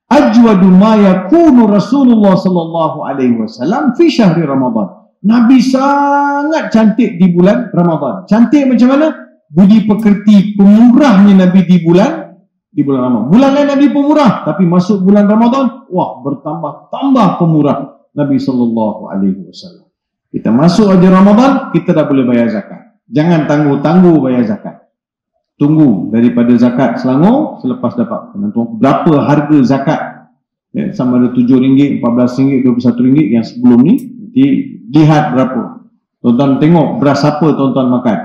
ajwadu ma yakunu Rasulullah SAW fi syahri Ramadan. Nabi sangat cantik di bulan Ramadan. Cantik macam mana? Budi pekerti, pemurahnya Nabi di bulan Ramadan. Bulan lain Nabi pemurah, tapi masuk bulan Ramadan, wah, bertambah pemurah Nabi SAW. Kita masuk aja Ramadan, kita dah boleh bayar zakat. Jangan tangguh-tangguh bayar zakat. Tunggu daripada zakat Selangor, selepas dapat penentuan berapa harga zakat. Ya, sama ada RM7, RM14, RM21 yang sebelum ni. Lihat berapa. Tuan-tuan tengok beras apa tuan-tuan makan.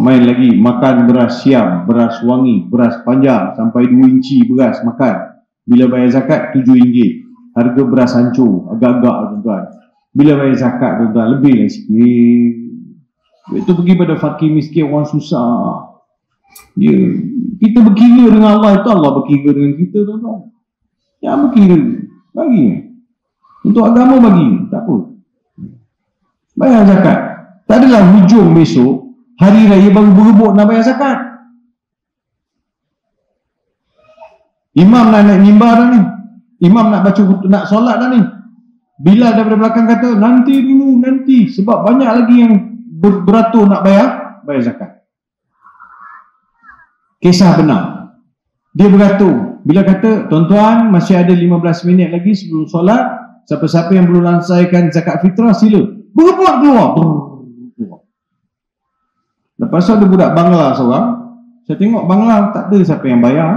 main lagi, makan beras siam, beras wangi, beras panjang sampai 2 inci beras makan. Bila bayar zakat RM7. Harga beras hancur, agak-agak tuan-tuan. Bila bayar zakat tuan-tuan, lebih lah sikit. Itu pergi pada fakir miskin, orang susah. Ya, kita berkira dengan Allah, itu Allah berkira dengan kita tuan-tuan. Yang berkira, bagi. Untuk agama bagi, tak apa. Bayar zakat. Tak adalah hujung besok, hari raya baru berebut nak bayar zakat. Imam nak naik mimbar dah ni. Imam nak baca, nak solat dah ni. Bila daripada belakang kata, nanti dulu, nanti. Sebab banyak lagi yang beratur nak bayar zakat. Kisah benar. Dia beratur. Bila kata, tuan-tuan, masih ada 15 minit lagi sebelum solat. Siapa-siapa yang belum lansaikan zakat fitrah, sila. Berbuat keluar. Lepas tu ada budak Bangla seorang. Saya tengok Bangla tak ada siapa yang bayar.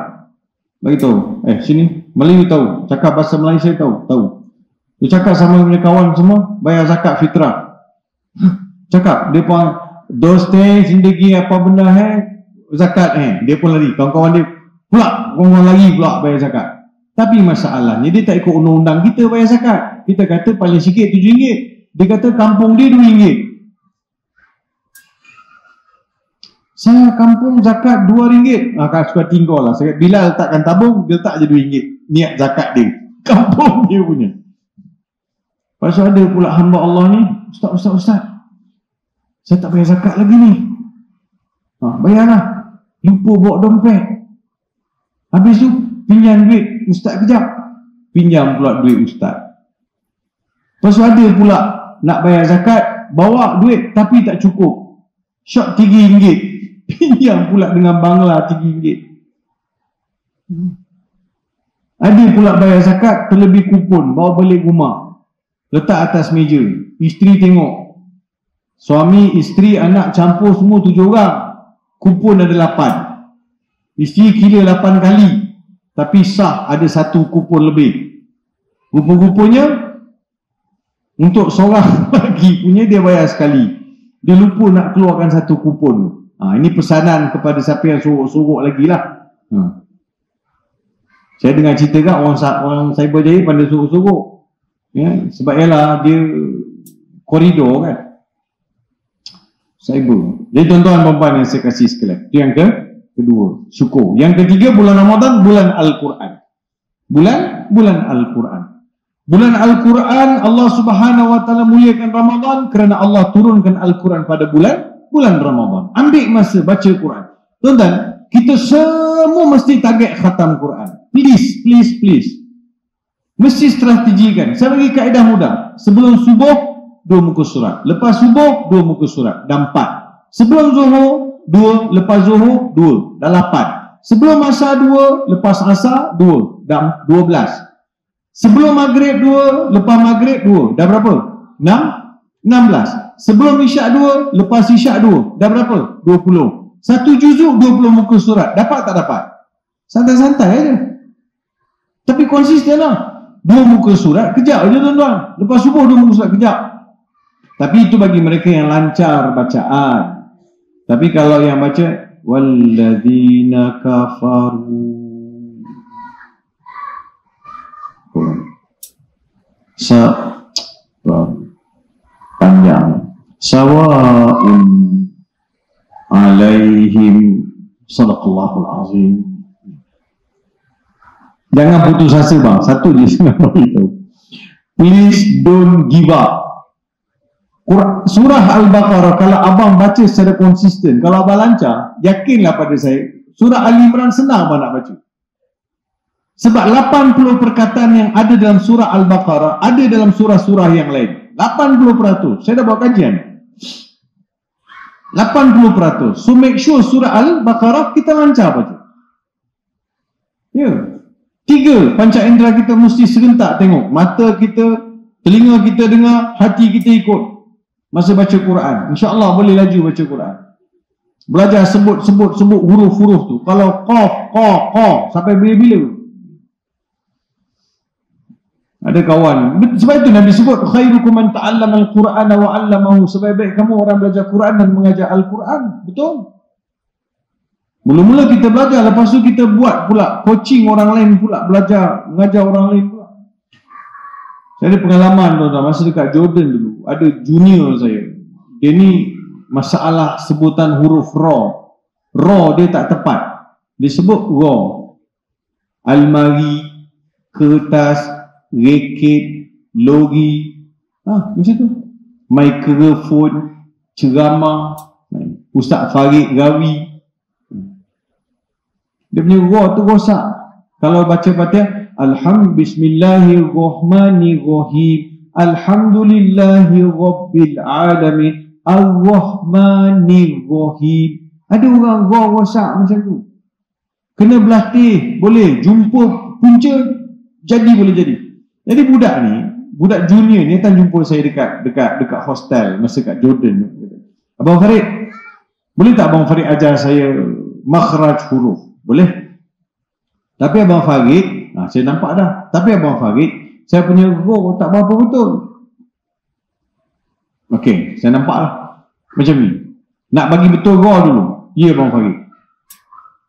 Bagi tahu, sini Melayu tahu, cakap bahasa Malaysia tahu. Dia cakap sama dengan kawan semua, bayar zakat fitrah. Cakap, dia pun doste zindagi apa benda zakat dia pun lari. Kawan-kawan dia pula, kawan-kawan lagi pula bayar zakat. Tapi masalahnya dia tak ikut undang-undang kita bayar zakat. Kita kata paling sikit RM7. Dia kata kampung dia RM2. Saya kampung zakat RM2. Kan suka tinggal lah. Bila letakkan tabung, dia letak je RM2. Niat zakat dia. Kampung dia punya. Lepas tu ada pula hamba Allah ni. Ustaz. Saya tak bayar zakat lagi ni. Bayarlah. Lupa bawa dompet. Habis tu, pinjam duit ustaz kejap. Pinjam pula duit ustaz. Lepas tu ada pula nak bayar zakat, bawa duit tapi tak cukup. Shot RM3. Pinjam pula dengan Bangla RM3. Ada pula bayar zakat, terlebih kupon, bawa balik rumah, letak atas meja. Isteri tengok, suami, isteri, anak campur semua 7 orang. Kupon ada 8. Isteri kira 8 kali, tapi sah ada 1 kupon lebih. Kupon-kuponnya untuk seorang lagi punya dia bayar sekali. Dia lupa nak keluarkan 1 kupon. Ini pesanan kepada siapa yang sorok-sorok lagi lah. Saya dengar cerita kan orang Cyberjaya pandai sorok-sorok. Sebab ialah dia koridor kan. Cyber. Jadi tuan-tuan perempuan yang saya kasih sekalian. Itu yang kedua, syukur. Yang ketiga, bulan Ramadan, bulan Al-Quran. Bulan Al-Quran. Bulan Al-Quran, Allah Subhanahu Wa Taala muliakan Ramadan kerana Allah turunkan Al-Quran pada bulan Ramadan. Ambil masa baca Quran. Tuan-tuan, kita semua mesti target khatam Quran. Please. Mesti strategikan. Saya bagi kaedah mudah. Sebelum subuh, 2 muka surat. Lepas subuh, 2 muka surat. Dah 4. Sebelum zuhur, 2. Lepas zuhur, 2. Dah 8. Sebelum asar, 2. Lepas asar, 2. Dah 12. Sebelum maghrib 2, lepas maghrib 2. Dah berapa? 16. Sebelum isyak 2, lepas isyak 2. Dah berapa? 20. 1 juzuk 20 muka surat. Dapat tak dapat? Santai-santai aja. Tapi konsisten lah. 2 muka surat, kejap aja tuan-tuan. Lepas subuh 2 muka surat, kejap. Tapi itu bagi mereka yang lancar bacaan. Tapi kalau yang baca walladzina kafaru panjang sawa'un alaihim sadaqallahul azim. Jangan putus asa bang. Satu je saya nak beritahu. Please don't give up. Surah Al-Baqarah kalau abang baca secara konsisten, kalau abang lancar, yakinlah pada saya surah Al-Imran senang abang nak baca. Sebab 80% perkataan yang ada dalam surah Al-Baqarah ada dalam surah-surah yang lain. 80%. Saya dah buat kajian. 80%. So make sure surah Al-Baqarah kita lancar baca. Ya. 3, panca indera kita mesti serentak tengok. Mata kita, telinga kita dengar, hati kita ikut masa baca Quran. InsyaAllah boleh laju baca Quran. Belajar sebut huruf-huruf tu. Kalau qaf, qa, sampai bila-bila. Ada kawan, sebab itu Nabi sebut khairukum man ta'allama al-Qur'ana wa 'allamahu. Sebaik-baik kamu orang belajar Quran dan mengajar Al-Quran. Betul? Mula-mula kita belajar, lepas tu kita buat pula coaching orang lain pula, belajar, mengajar orang lain pula. Saya ada pengalaman tuan-tuan, masa dekat Jordan dulu, ada junior saya. Dia ni masalah sebutan huruf ra. Ra dia tak tepat. Dia sebut ra. Almari, kertas, reket, lori, macam tu. Mikrofon, ceramah, Ustaz Farid Rawi. Dia punya ra tu rosak. Kalau baca Fatihah, Bismillahirrahmanirrahim, Alhamdulillahi Rabbil Alamin, Ar-Rahmanir-Rahim. Ada orang ra rosak macam tu. Kena berlatih, boleh jumpa punca, jadi boleh jadi. Jadi budak ni, budak junior ni datang jumpa saya dekat hostel masa kat Jordan. Abang Farid, boleh tak Abang Farid ajar saya makhraj huruf? Boleh. Tapi Abang Farid, saya nampak dah. Tapi Abang Farid, saya punya ra tak berapa betul. Okey, saya nampak lah. Macam ni. Nak bagi betul ra dulu. Ya Abang Farid.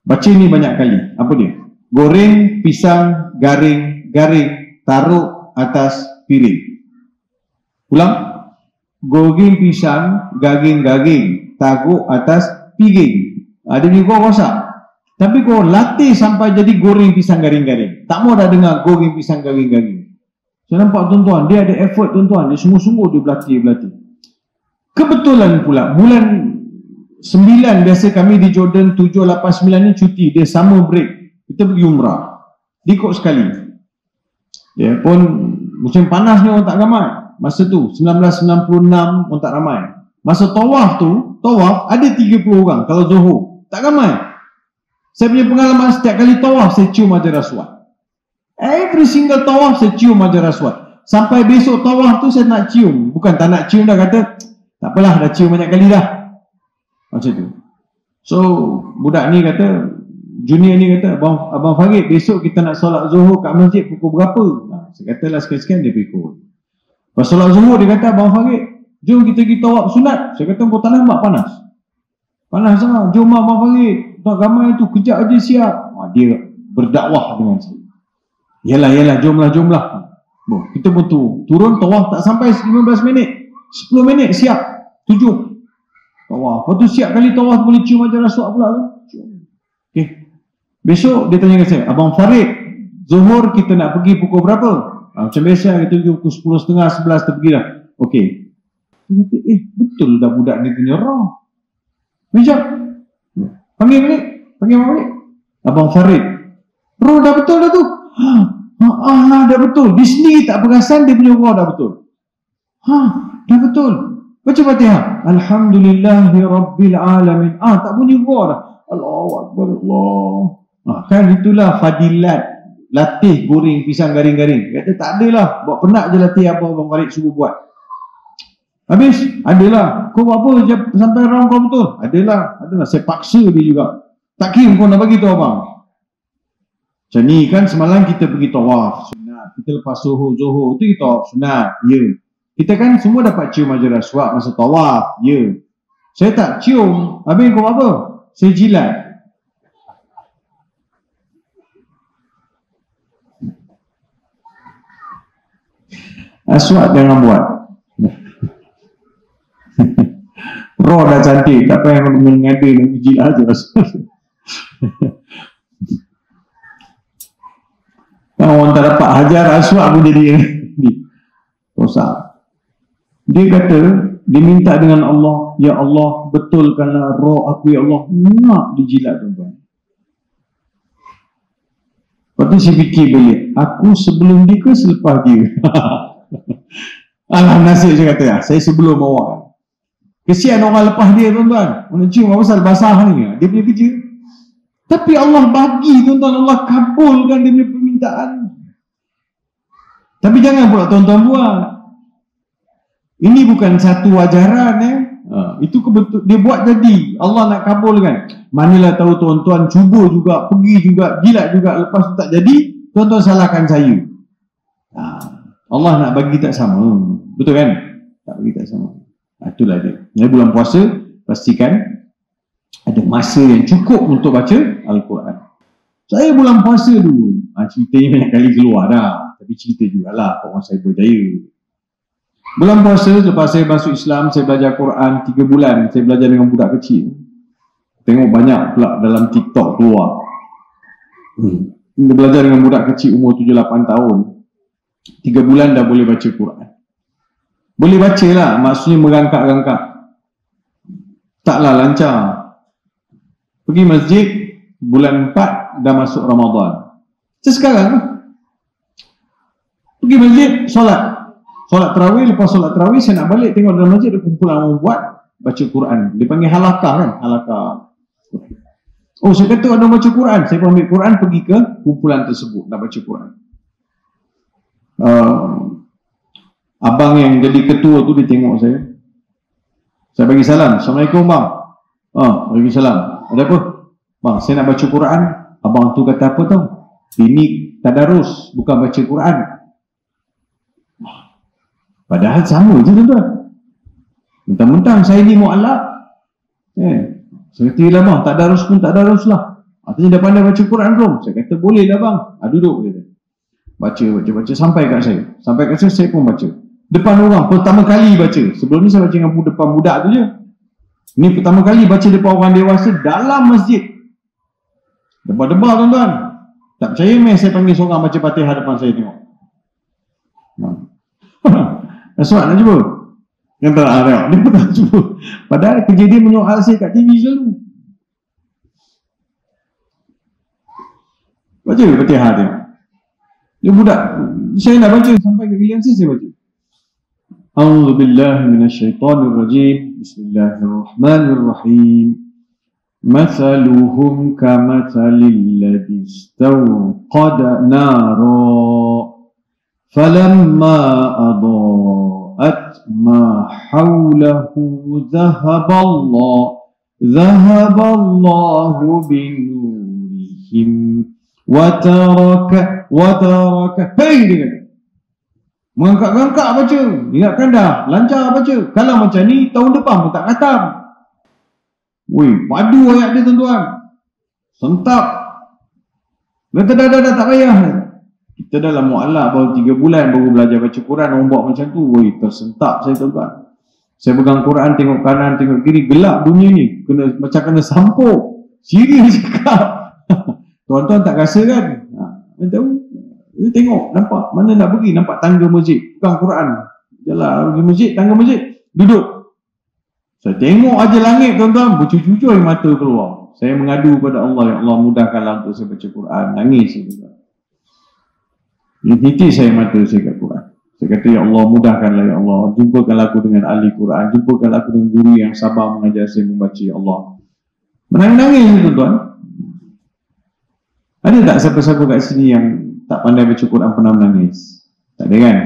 Baca ni banyak kali. Apa dia? Goreng, pisang, garing, garing, taruh atas piring. Ulang. Goreng pisang, garing-garing, taruh atas piring. Ada ni kau rosak. Tapi kau latih sampai jadi goreng pisang garing-garing. Tak mau dah dengar goreng pisang garing-garing. Saya nampak tuan-tuan, dia ada effort tuan-tuan. Dia sungguh-sungguh dia berlatih. Kebetulan pula, bulan 9 biasa kami di Jordan, 7, 8, 9 ni cuti. Dia summer break. Kita pergi umrah. Dikok sekali. Ya pun musim panas ni orang tak ramai. Masa tu 1996 orang tak ramai. Masa tawaf tu, tawaf ada 30 orang kalau Zuhur. Tak ramai. Saya punya pengalaman setiap kali tawaf saya cium Hajar Aswad. Every single tawaf saya cium Hajar Aswad. Sampai besok tawaf tu saya nak cium. Bukan tak nak cium dah, kata tak apalah dah cium banyak kali dah. Macam tu. So budak ni kata, junior ni kata, Abang Farid, besok kita nak solat Zuhur kat masjid pukul berapa? Saya kata lah sekian-sekian dia ikut. Pas solat Zuhur dia kata, Abang Farid, jom kita pergi tawaf sunat. Saya kata kau tak nampak panas? Panas lah. Jom Abang Farid, tak ramai tu, kejap aja siap. Dia berdakwah dengan saya. Yalah, jomlah. Kita pun turun tawaf tak sampai 15 minit. 10 minit siap. 7 tawaf. Lepas tu siap kali tawaf boleh cium Hajar Aswad pula tu. Okay. Besok dia tanya ke saya, Abang Farid, Zuhur kita nak pergi pukul berapa? Macam biasa kita pergi pukul 10.30, 11 kita pergi dah. Okey. Dia kata, betul dah budak ni punya roh. Sekejap. Panggil balik. Abang Farid, roh dah betul dah tu. Dah betul. Di sini tak perasan dia punya roh dah betul. Dah betul. Baca Fatihah. Alhamdulillahi Rabbil Alamin. Tak bunyi roh dah. Allahu Akbar, Allah. Kan itulah fadilat latih goreng pisang garing-garing. Kata tak adalah, buat penat je latih apa Abang Farid suruh buat. Habis, adalah. Kau buat apa je sampai round kau betul? Adalah. Saya paksa dia juga. Tak kira kau nak bagi tahu abang. Macam ni kan semalam kita pergi tawaf sunat. Kita lepas Zuhur tu kita tawaf sunat. Ya. Kita kan semua dapat cium Hajar Aswad masa tawaf. Ya. Saya tak cium. Habis kau buat apa? Saya jilat. Aswad jangan buat. Roh dah cantik, tak payah mengada nak jilat aja. Orang tak dapat Hajar Aswad pun jadi rosak. Dia kata, dia minta dengan Allah, ya Allah, betulkanlah roh aku ya Allah. Nak dijilat tuan-tuan. Lepas tu saya fikir balik, aku sebelum dia ke selepas dia? Alah nasib saya kata, saya sebelum awak. Kesian orang lepas dia tuan-tuan. Mana cium apa pasal basah ni, dia punya kerja. Tapi Allah bagi tuan-tuan, Allah kabulkan dia punya permintaan. Tapi jangan pula tuan-tuan buat. Ini bukan satu ajaran itu dia buat jadi. Allah nak kabulkan. Manalah tahu tuan-tuan cuba juga, pergi juga, jilat juga, lepas tu tak jadi, tuan-tuan salahkan saya. Allah nak bagi tak sama. Betul kan? Tak bagi tak sama. Itulah dia. Bulan puasa pastikan ada ada masa yang cukup untuk baca Al-Quran. Saya bulan puasa dulu, ceritanya banyak kali keluar dah, tapi cerita jugalah orang saya berjaya. Bulan puasa, lepas saya masuk Islam, saya belajar Quran 3 bulan, saya belajar dengan budak kecil. Tengok banyak pula dalam TikTok keluar. Belajar dengan budak kecil umur 7-8 tahun. 3 bulan dah boleh baca Quran. Boleh baca lah, maksudnya merangkak-rangkak. Taklah lancar. Pergi masjid, bulan 4 dah masuk Ramadan. Sekarang pergi masjid, solat tarawih, lepas solat tarawih saya nak balik, tengok dalam masjid ada kumpulan orang buat baca Quran. Dia panggil halakah kan, halakah. Oh, saya kata ada baca Quran, saya pun ambil Quran, pergi ke kumpulan tersebut nak baca Quran. Abang yang jadi ketua tu dia tengok saya. Saya bagi salam, Assalamualaikum bang. Waalaikumsalam. Ada apa? Bang, saya nak baca Quran. Abang tu kata apa tau? Ini tadarus, bukan baca Quran. Padahal sama je tuan-tuan. Mentang-mentang saya ni mu'alaf. Saya kata lah bang, tadarus pun tadarus lah. Artinya dah pandai baca Quran belum? Saya kata boleh lah bang. Duduk dia. Baca sampai kat saya. Sampai kat saya pun baca. Depan orang, pertama kali baca. Sebelum ni saya baca dengan depan budak tu je. Ni pertama kali baca depan orang dewasa dalam masjid. Debar-debar tuan-tuan. Tak percaya meh saya panggil seorang baca Fatihah depan saya tengok. Aswat nak cuba? Yang tak ada. Dia pun tak cuba. Padahal kerja dia menyoal saya kat TV selalu. Baca Fatihah dia. Dia budak. Saya nak baca sampai ke giliran saya baca. A'udzu billahi minasyaitonir rajim. Bismillahirrahmanirrahim. Mathaluhum kamathalil ladzi istawqada nara falamma adaa'at ma hawlahu dhahaballahu binurihim wa taraka hey dia kata mengangkat-angkat baca, ingatkan dah lancar baca. Kalau macam ni tahun depan pun tak khatam. Woi, padu ayat dia tuan-tuan. Sentap. Kata dah tak payah. Kita dalam mu'alaf baru 3 bulan baru belajar baca Quran, orang buat macam tu. Woi, tersentap saya tuan-tuan. Saya pegang Quran, tengok kanan, tengok kiri, gelap dunia ni. Macam kena sampuk. Serius cakap. Tuan-tuan tak rasa kan? Tahu? Dia tengok, nampak mana nak pergi, nampak tangga masjid, pegang Quran, jalan pergi masjid, tangga masjid, duduk. Saya tengok aja langit tuan-tuan, bercucur-cucur mata keluar. Saya mengadu kepada Allah, ya Allah mudahkanlah untuk saya baca Quran. Nangis tuan-tuan. Nitis saya mata saya kat Quran. Saya kata, ya Allah mudahkanlah ya Allah, jumpakanlah aku dengan ahli Quran, jumpakanlah aku dengan guru yang sabar mengajar saya membaca, ya Allah. Menangis tuan-tuan. Ada tak siapa-siapa kat sini yang tak pandai baca Quran pernah menangis? Tak ada kan?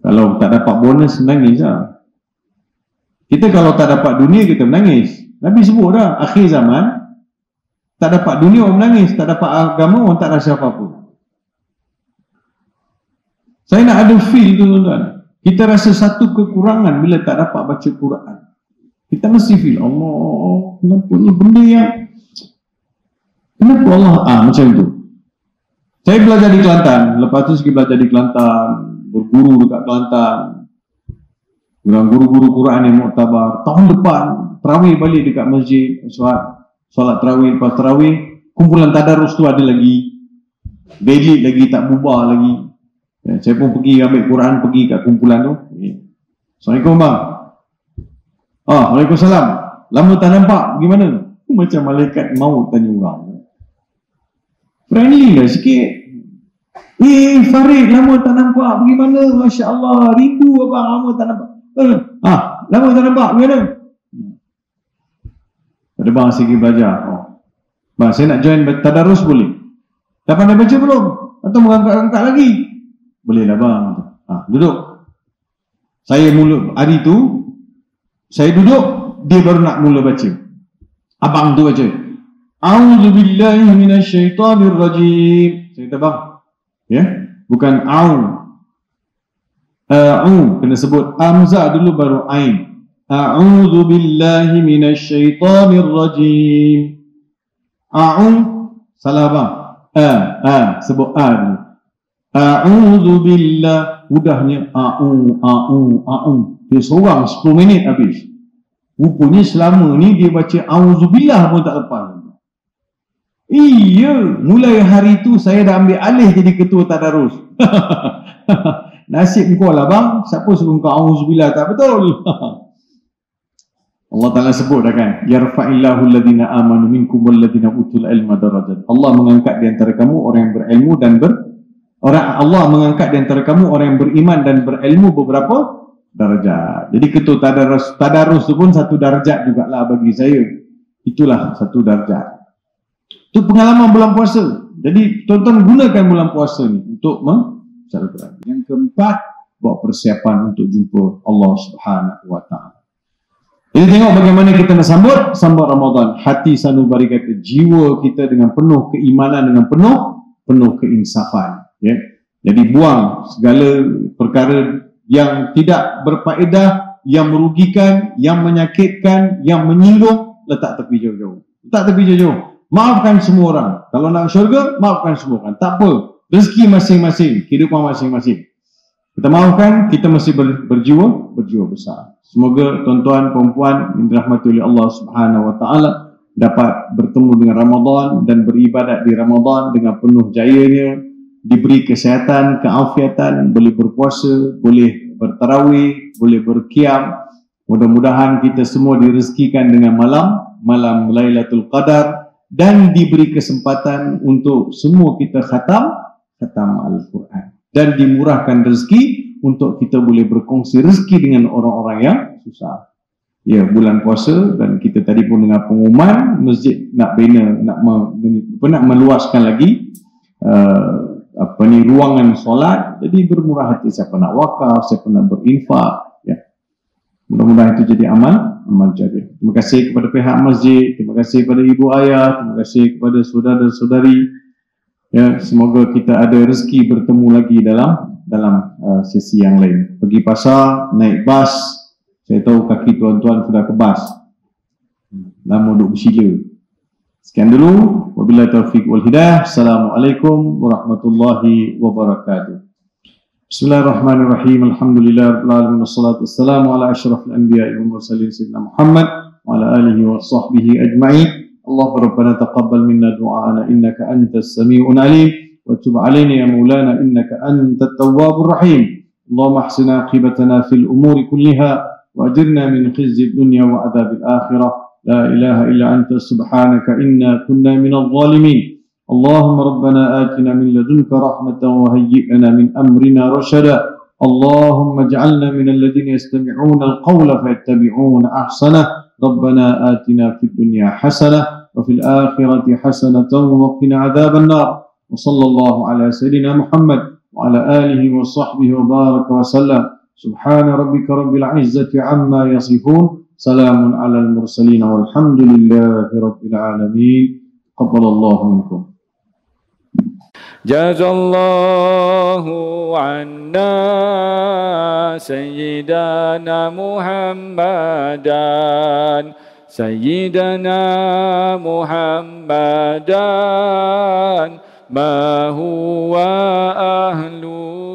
Kalau tak dapat bonus, menangis lah. Kita kalau tak dapat dunia, kita menangis. Nabi sebut dah, akhir zaman, tak dapat dunia orang menangis, tak dapat agama orang tak rasa apa-apa. Saya nak ada feel tu tuan-tuan. Kita rasa satu kekurangan bila tak dapat baca Quran. Kita mesti feel, Allah, kenapa ni benda yang kenapa Allah, macam tu. Saya belajar di Kelantan, lepas tu saya belajar di Kelantan, berguru dekat Kelantan, dengan guru-guru Quran yang muktabar. Tahun depan, tarawih balik dekat masjid, solat tarawih, lepas tarawih, kumpulan tadarus tu ada lagi, valid lagi, tak bubar lagi. Saya pun pergi ambil Quran, pergi kat kumpulan tu. Assalamualaikum bang. Waalaikumsalam. Lama tak nampak, bagaimana? Macam malaikat maut tanya orang. Friendly lah sikit. Farid, lama tak nampak, bagaimana? Masya Allah, rindu abang, lama tak nampak. Lama tak nampak, bagaimana? Ada bang, saya pergi belajar. Bang, saya nak join tadarus boleh? Dah pandai baca belum? Atau mengangkat-angkat lagi? Boleh lah bang. Duduk. Saya mula, hari tu, saya duduk, dia baru nak mula baca. Abang tu baca. A'udzu billahi minasyaitonir rajim. Saya kata bang, ya, bukan kena sebut hamzah dulu baru ain. A'udzu billahi minasyaitonir rajim. Salah bang. Sebut dulu. A'udzu billah. Mudahnya dia seorang 10 minit habis. Rupanya selama ni dia baca a'udzubillah pun tak lepas. Iya, mulai hari tu saya dah ambil alih jadi ketua tadarus. Nasib kau lah bang, siapa suruh kau a'udzubillah tak betul. Allah Ta'ala sebut dah kan, yarfa'illahu alladhina amanu minkum walladhina utul ilma darajat. Allah mengangkat di antara kamu orang yang berilmu dan Allah mengangkat di antara kamu orang yang beriman dan berilmu beberapa darjat. Jadi ketua tadarus tu pun satu darjat jugalah bagi saya. Itulah satu darjat. Itu pengalaman bulan puasa. Jadi tuan-tuan gunakan bulan puasa ni untuk membaca Al-Quran. Yang keempat, buat persiapan untuk jumpa Allah Subhanahu wa taala. Jadi tengok bagaimana kita nak sambut Ramadan. Hati sanubari kata, jiwa kita dengan penuh keimanan, dengan penuh keinsafan, ya. Jadi buang segala perkara yang tidak berfaedah, yang merugikan, yang menyakitkan, yang menyinggung, letak tepi jauh-jauh. Letak tepi jauh-jauh. Maafkan semua orang. Kalau nak syurga, maafkan semua orang. Tak apa. Rezeki masing-masing, kehidupan masing-masing. Kita maafkan, kita mesti berjiwa besar. Semoga tuan-tuan, perempuan yang dirahmati oleh Allah Subhanahu wa taala dapat bertemu dengan Ramadan dan beribadat di Ramadan dengan penuh jayanya, diberi kesihatan, keafiatan, boleh berpuasa, boleh bertarawih, boleh berqiyam. Mudah-mudahan kita semua direzekikan dengan malam Lailatul Qadar dan diberi kesempatan untuk semua kita khatam Al-Quran dan dimurahkan rezeki untuk kita boleh berkongsi rezeki dengan orang-orang yang susah. Ya, bulan puasa dan kita tadi pun dengar pengumuman masjid nak bina, nak meluaskan lagi ruangan solat. Jadi bermurah hati, siapa nak wakaf, siapa nak berinfak, ya. Mudah-mudahan itu jadi amal jariah. Terima kasih kepada pihak masjid, terima kasih kepada ibu ayah, terima kasih kepada saudara-saudari. Ya, semoga kita ada rezeki bertemu lagi dalam sesi yang lain. Pergi pasar, naik bas. Saya tahu kaki tuan-tuan sudah ke bas. Lama duduk bersila. Sekian dulu. Wabillahi taufiq wal hidayah. Assalamualaikum warahmatullahi wabarakatuh. Bismillahirrahmanirrahim. Alhamdulillah rabbil alamin wassalatu wassalamu ala asyrafil anbiya'i wal mursalin sayyidina Muhammad wa ala alihi wa sahbihi ajma'in. Allahumma rabbana taqabbal minna du'ana innaka antas sami'un alim wa tub 'alaina ya maulana innaka antat tawwabur rahim. Allahumma ahsina aqibatana fil umuri kulliha wa ajirna min khizyi dunya wa adzabil akhirah. La ilaha illa anta subhanaka inna kunna minadh dhalimin. اللهم ربنا آتنا من لدنك رحمة وهيئ لنا من أمرنا رشدا. اللهم اجعلنا من الذين يستمعون القول فيتبعون أحسنه. ربنا آتنا في الدنيا حسنة وفي الآخرة حسنة وقنا عذاب النار. وصلى الله على سيدنا محمد وعلى آله وصحبه وبارك وسلم. سبحان ربك رب العزة عما يصفون. سلام على المرسلين والحمد لله رب العالمين. تقبل الله منكم. جزا الله عنا سيدنا محمدا ما هو أهله